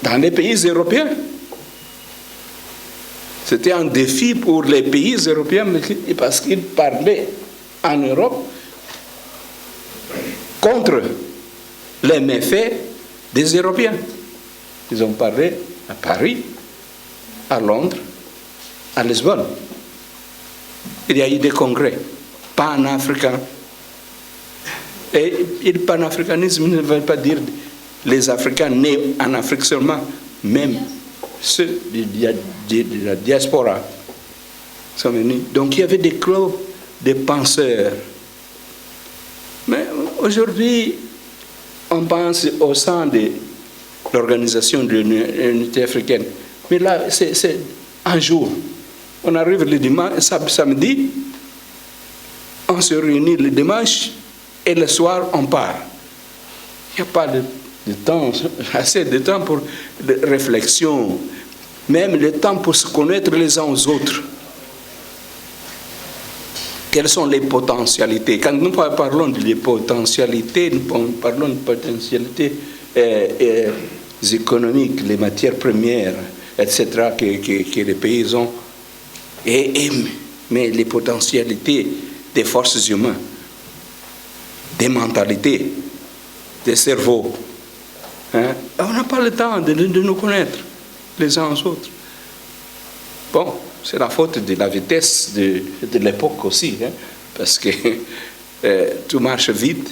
dans les pays européens. C'était un défi pour les pays européens parce qu'ils parlaient en Europe contre les méfaits des Européens. Ils ont parlé à Paris, à Londres, à Lisbonne. Il y a eu des congrès pan-africains. Et le panafricanisme ne veut pas dire les Africains nés en Afrique seulement, même ceux de la diaspora sont venus. Donc il y avait des clubs de penseurs. Mais aujourd'hui, on pense au sein de l'organisation de l'unité africaine. Mais là, c'est un jour. On arrive le dimanche, samedi, on se réunit le dimanche et le soir, on part. Il n'y a pas de temps, assez de temps pour de réflexion, même le temps pour se connaître les uns aux autres. quelles sont les potentialités? Quand nous parlons de potentialités, nous parlons de potentialités économiques, les matières premières, etc., que les pays ont, mais les potentialités des forces humaines, des mentalités, des cerveaux. Hein? On n'a pas le temps de nous connaître les uns aux autres. Bon, c'est la faute de la vitesse de l'époque aussi, hein? Parce que tout marche vite.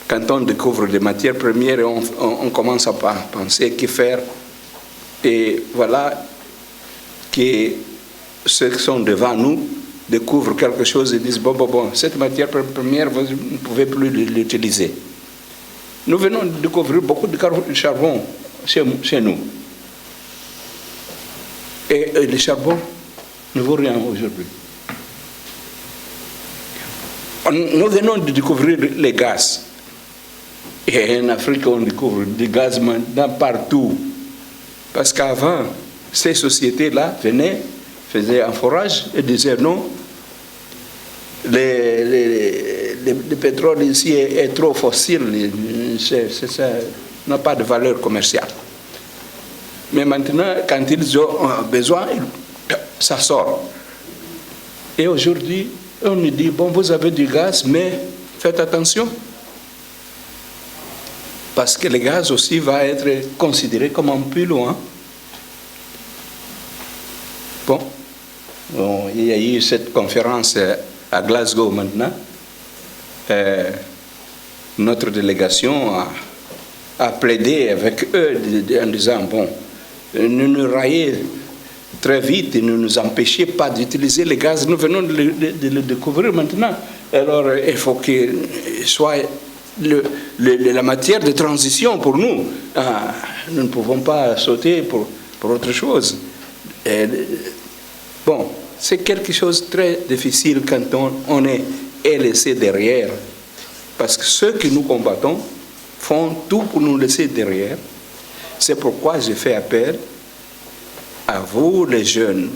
Quand on découvre des matières premières, on commence à penser que faire. Et voilà que ceux qui sont devant nous découvrent quelque chose et disent bon, cette matière première, vous ne pouvez plus l'utiliser. Nous venons de découvrir beaucoup de charbon chez nous. Et le charbon ne vaut rien aujourd'hui. Nous venons de découvrir les gaz. Et en Afrique, on découvre des gaz maintenant partout. Parce qu'avant, ces sociétés-là venaient, faisaient un forage et disaient non, le pétrole ici est trop fossile, ça n'a pas de valeur commerciale. Mais maintenant, quand ils ont besoin, ça sort. Et aujourd'hui, on nous dit, bon, vous avez du gaz, mais faites attention. Parce que le gaz aussi va être considéré comme un polluant. Bon, il y a eu cette conférence à Glasgow maintenant. Notre délégation a plaidé avec eux en disant, bon, nous raillez très vite et ne nous empêchez pas d'utiliser le gaz. Nous venons de le découvrir maintenant. Alors, il faut qu'il soit la matière de transition pour nous. Nous ne pouvons pas sauter pour autre chose. Bon, c'est quelque chose de très difficile quand on est laissé derrière. Parce que ceux que nous combattons font tout pour nous laisser derrière. C'est pourquoi j'ai fait appel à vous, les jeunes,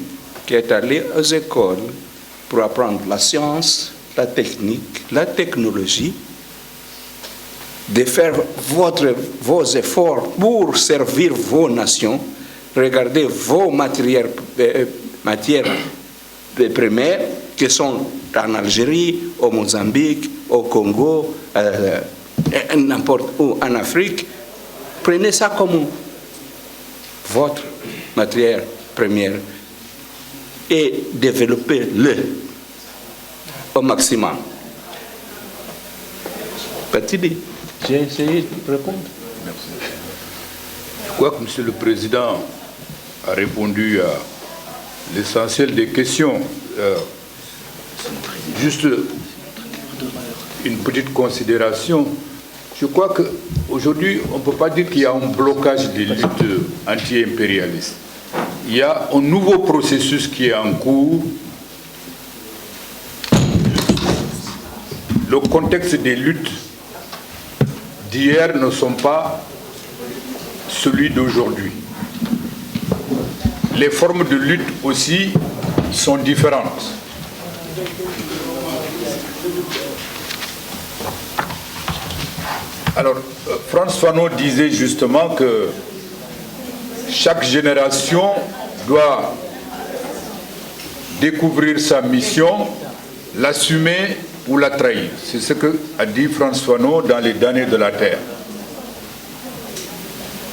qui êtes allés aux écoles pour apprendre la science, la technique, la technologie, de faire vos efforts pour servir vos nations. Regardez vos matières primaires qui sont en Algérie, au Mozambique, au Congo, n'importe où en Afrique. Prenez ça comme votre matière première et développez-le au maximum. Patidi, j'ai essayé de répondre. Je crois que M. le Président a répondu à l'essentiel des questions. Juste une petite considération. Je crois qu'aujourd'hui, on ne peut pas dire qu'il y a un blocage des luttes anti-impérialistes. Il y a un nouveau processus qui est en cours. Le contexte des luttes d'hier ne sont pas celui d'aujourd'hui. Les formes de lutte aussi sont différentes. Alors, Frantz Fanon disait justement que chaque génération doit découvrir sa mission, l'assumer ou la trahir. C'est ce qu'a dit Frantz Fanon dans Les damnés de la terre.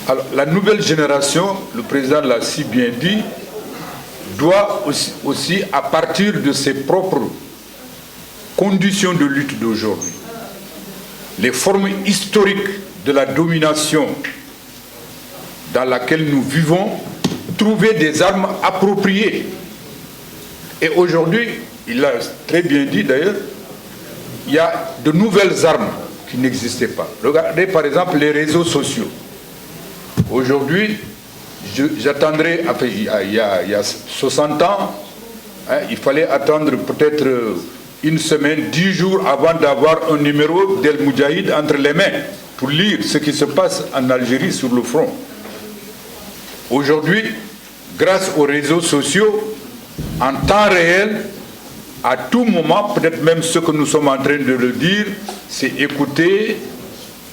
Alors, la nouvelle génération, le président l'a si bien dit, doit aussi, à partir de ses propres conditions de lutte d'aujourd'hui, les formes historiques de la domination dans laquelle nous vivons, trouver des armes appropriées. Et aujourd'hui, il l'a très bien dit d'ailleurs, il y a de nouvelles armes qui n'existaient pas. Regardez par exemple les réseaux sociaux. Aujourd'hui, j'attendrai, il y a 60 ans, il fallait attendre peut-être une semaine, 10 jours avant d'avoir un numéro d'El Moudjahid entre les mains pour lire ce qui se passe en Algérie sur le front. Aujourd'hui, grâce aux réseaux sociaux, en temps réel, à tout moment, peut-être même ce que nous sommes en train de le dire, c'est écouter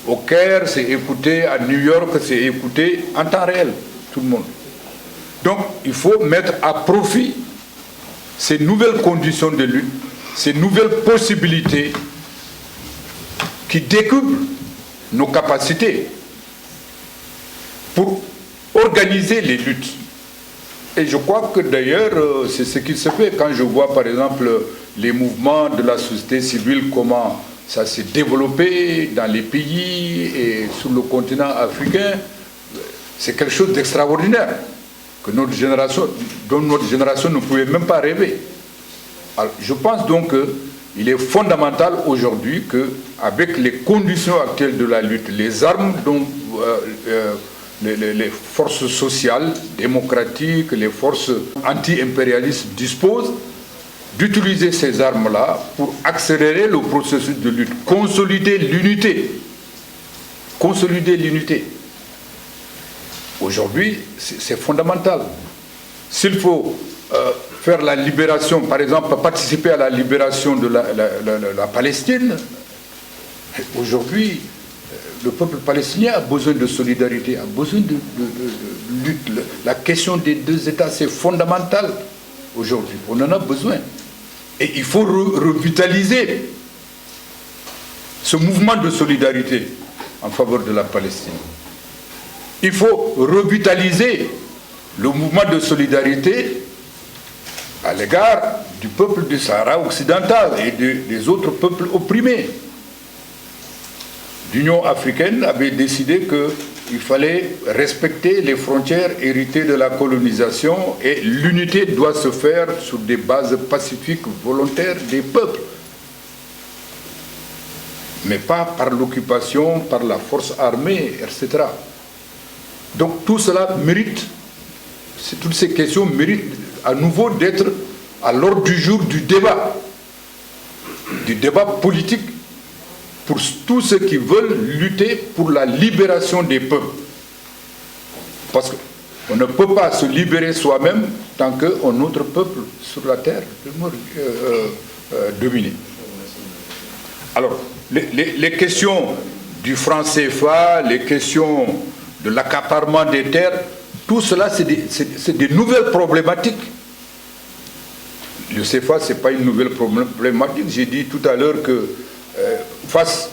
au Caire, c'est écouter à New York, c'est écouter en temps réel, tout le monde. Donc, il faut mettre à profit ces nouvelles conditions de lutte, ces nouvelles possibilités qui décuplent nos capacités pour organiser les luttes. Et je crois que d'ailleurs, c'est ce qui se fait quand je vois par exemple les mouvements de la société civile, comment ça s'est développé dans les pays et sur le continent africain. C'est quelque chose d'extraordinaire que dont notre génération ne pouvait même pas rêver. Alors, je pense donc qu'il est fondamental aujourd'hui qu'avec les conditions actuelles de la lutte, les armes dont les forces sociales, démocratiques, les forces anti-impérialistes disposent, d'utiliser ces armes-là pour accélérer le processus de lutte, consolider l'unité. Consolider l'unité. Aujourd'hui, c'est fondamental. S'il faut faire la libération, par exemple, participer à la libération de la Palestine, aujourd'hui, le peuple palestinien a besoin de solidarité, a besoin de lutte. La question des deux États, c'est fondamental aujourd'hui. On en a besoin. Et il faut revitaliser ce mouvement de solidarité en faveur de la Palestine. Il faut revitaliser le mouvement de solidarité à l'égard du peuple du Sahara occidental et des autres peuples opprimés. L'Union africaine avait décidé qu'il fallait respecter les frontières héritées de la colonisation et l'unité doit se faire sur des bases pacifiques volontaires des peuples. Mais pas par l'occupation, par la force armée, etc. Donc tout cela mérite, toutes ces questions méritent à nouveau d'être à l'ordre du jour du débat politique pour tous ceux qui veulent lutter pour la libération des peuples. Parce qu'on ne peut pas se libérer soi-même tant qu'un autre peuple sur la terre demeure dominé. Alors, les questions du franc CFA, les questions de l'accaparement des terres, tout cela, c'est des nouvelles problématiques. Le CFA, ce n'est pas une nouvelle problématique. J'ai dit tout à l'heure que face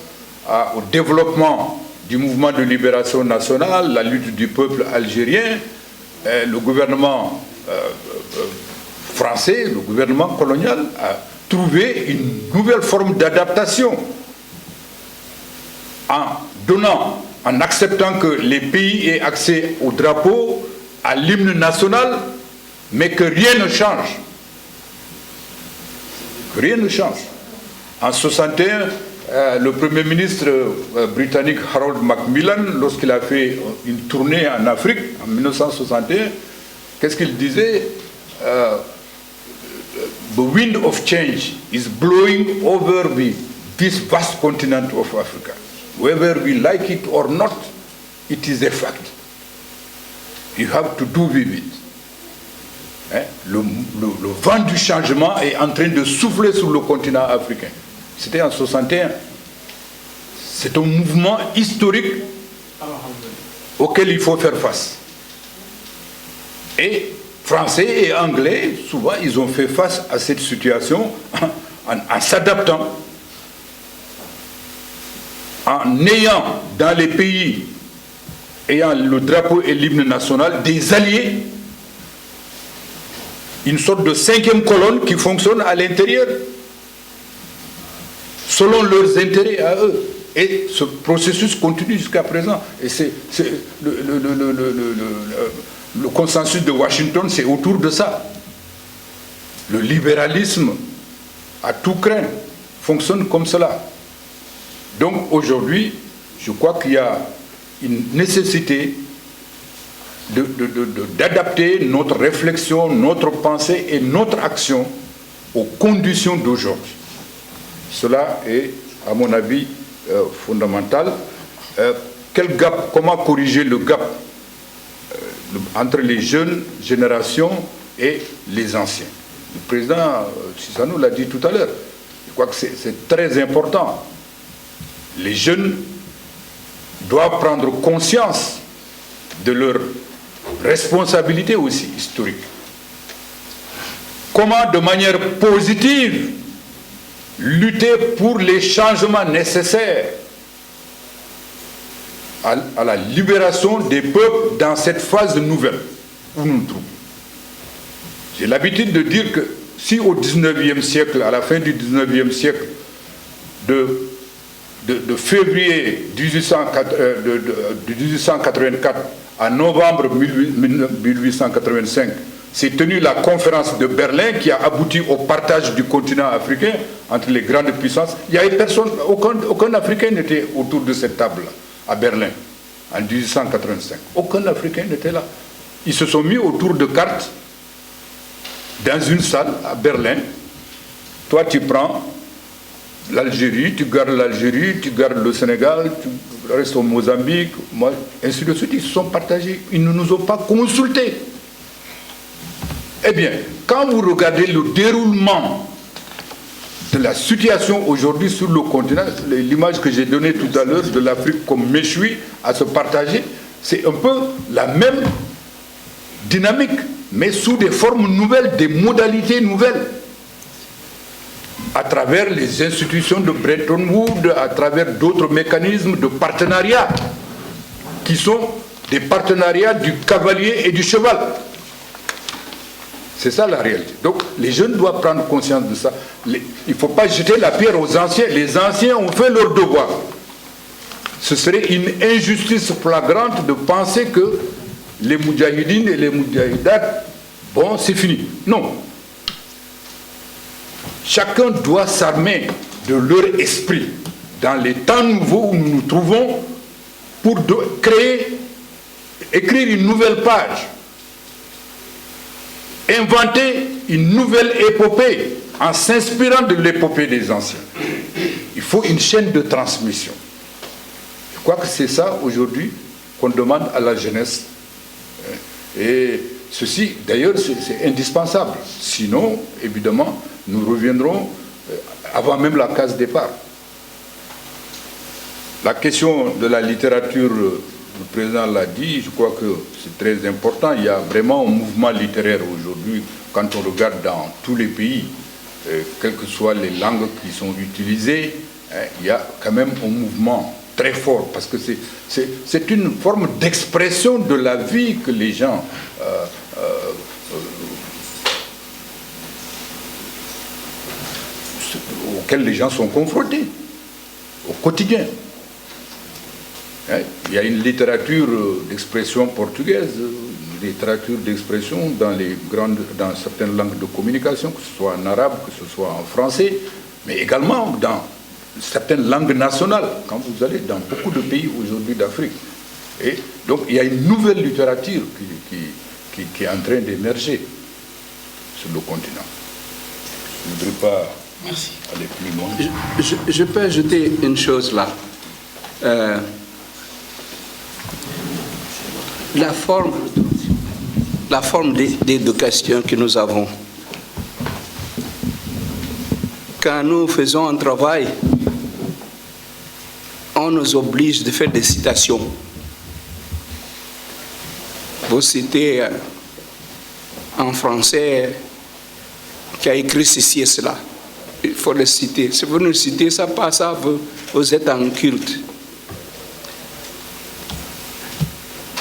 au développement du mouvement de libération nationale, la lutte du peuple algérien, le gouvernement français, le gouvernement colonial a trouvé une nouvelle forme d'adaptation en acceptant que les pays aient accès au drapeau, à l'hymne national, mais que rien ne change. Que rien ne change. En 1961, le Premier ministre britannique Harold Macmillan, lorsqu'il a fait une tournée en Afrique, en 1961, qu'est-ce qu'il disait? The wind of change is blowing over this vast continent of Africa. Whether we like it or not, it is a fact. You have to do with it. Le vent du changement est en train de souffler sur le continent africain. C'était en 61. C'est un mouvement historique auquel il faut faire face. Et Français et Anglais, souvent, ils ont fait face à cette situation en s'adaptant, en ayant dans les pays ayant le drapeau et l'hymne national des alliés, une sorte de cinquième colonne qui fonctionne à l'intérieur selon leurs intérêts à eux. Et ce processus continue jusqu'à présent. Et c'est le consensus de Washington, c'est autour de ça. Le libéralisme à tout craint fonctionne comme cela. Donc aujourd'hui, je crois qu'il y a une nécessité d'adapter notre réflexion, notre pensée et notre action aux conditions d'aujourd'hui. Cela est, à mon avis, fondamental. Quel gap, comment corriger le gap entre les jeunes générations et les anciens? Le président Chissano l'a dit tout à l'heure. Je crois que c'est très important. Les jeunes doivent prendre conscience de leur responsabilité aussi historique. Comment, de manière positive, lutter pour les changements nécessaires à la libération des peuples dans cette phase nouvelle où nous nous trouvons. J'ai l'habitude de dire que si au XIXe siècle, à la fin du XIXe siècle, de février 1884 à novembre 1885, s'est tenue la conférence de Berlin qui a abouti au partage du continent africain entre les grandes puissances. Il n'y avait personne, aucun Africain n'était autour de cette table à Berlin en 1885. Aucun Africain n'était là. Ils se sont mis autour de cartes dans une salle à Berlin. Toi, tu prends l'Algérie, tu gardes l'Algérie, tu gardes le Sénégal, tu restes au Mozambique, moi, ainsi de suite. Ils se sont partagés. Ils ne nous ont pas consultés. Eh bien, quand vous regardez le déroulement de la situation aujourd'hui sur le continent, l'image que j'ai donnée tout à l'heure de l'Afrique comme méchoui à se partager, c'est un peu la même dynamique, mais sous des formes nouvelles, des modalités nouvelles, à travers les institutions de Bretton Woods, à travers d'autres mécanismes de partenariat, qui sont des partenariats du cavalier et du cheval. C'est ça la réalité. Donc les jeunes doivent prendre conscience de ça. Il ne faut pas jeter la pierre aux anciens. Les anciens ont fait leur devoir. Ce serait une injustice flagrante de penser que les moudjahidines et les moudjahidates, bon, c'est fini. Non. Chacun doit s'armer de leur esprit dans les temps nouveaux où nous nous trouvons pour écrire une nouvelle page. Inventer une nouvelle épopée en s'inspirant de l'épopée des anciens. Il faut une chaîne de transmission. Je crois que c'est ça aujourd'hui qu'on demande à la jeunesse. Et ceci, d'ailleurs, c'est indispensable. Sinon, évidemment, nous reviendrons avant même la case départ. La question de la littérature, le président l'a dit, je crois que c'est très important. Il y a vraiment un mouvement littéraire aujourd'hui, quand on regarde dans tous les pays, quelles que soient les langues qui sont utilisées, il y a quand même un mouvement très fort, parce que c'est une forme d'expression de la vie que les gens auxquels les gens sont confrontés au quotidien. Il y a une littérature d'expression portugaise, une littérature d'expression dans certaines langues de communication, que ce soit en arabe, que ce soit en français, mais également dans certaines langues nationales, quand vous allez dans beaucoup de pays aujourd'hui d'Afrique. Et donc il y a une nouvelle littérature qui est en train d'émerger sur le continent. Je ne voudrais pas aller plus loin. Je peux ajouter une chose là. La forme d'éducation que nous avons. Quand nous faisons un travail, on nous oblige de faire des citations. Vous citez un Français qui a écrit ceci et cela. Il faut le citer. Si vous ne citez ça pas ça, vous êtes en culte.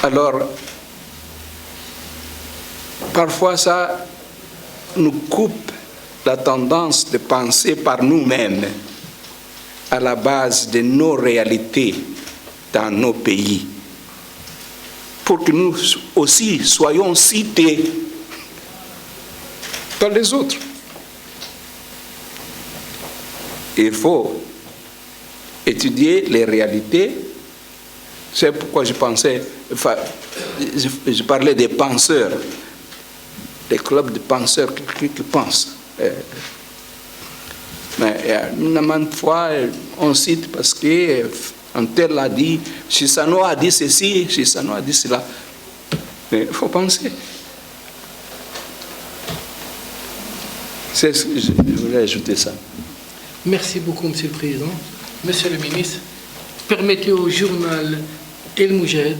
Alors, parfois ça nous coupe la tendance de penser par nous-mêmes à la base de nos réalités dans nos pays, pour que nous aussi soyons cités par les autres. Il faut étudier les réalités. C'est pourquoi je parlais des penseurs, des clubs de penseurs qui pensent. Mais une fois, on cite parce qu'un tel a dit, Chissano a dit ceci, Chissano a dit cela. Mais il faut penser. C'est ce que je voulais ajouter ça. Merci beaucoup, Monsieur le Président. Monsieur le ministre, permettez au journal El Moujahid,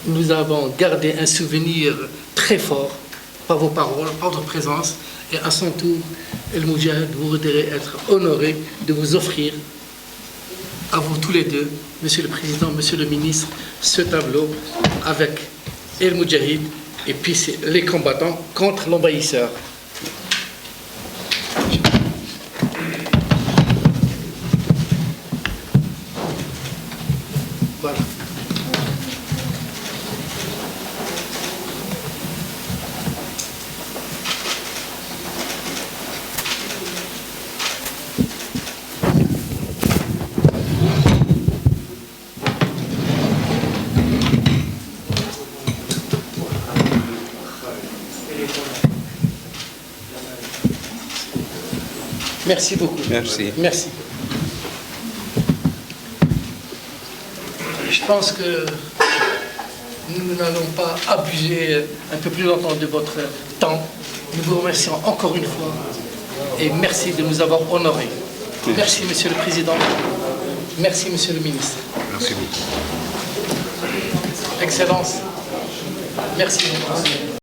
nous avons gardé un souvenir très fort par vos paroles, par votre présence, et à son tour, El Moujahid voudrait être honoré de vous offrir, à vous tous les deux, Monsieur le Président, Monsieur le ministre, ce tableau avec El Moujahid et puis c'est les combattants contre l'envahisseur. Voilà. Merci beaucoup. Merci. Merci. Je pense que nous n'allons pas abuser un peu plus longtemps de votre temps. Nous vous remercions encore une fois et merci de nous avoir honorés. Merci, Monsieur le Président. Merci, Monsieur le Ministre. Merci beaucoup. Excellence. Merci beaucoup.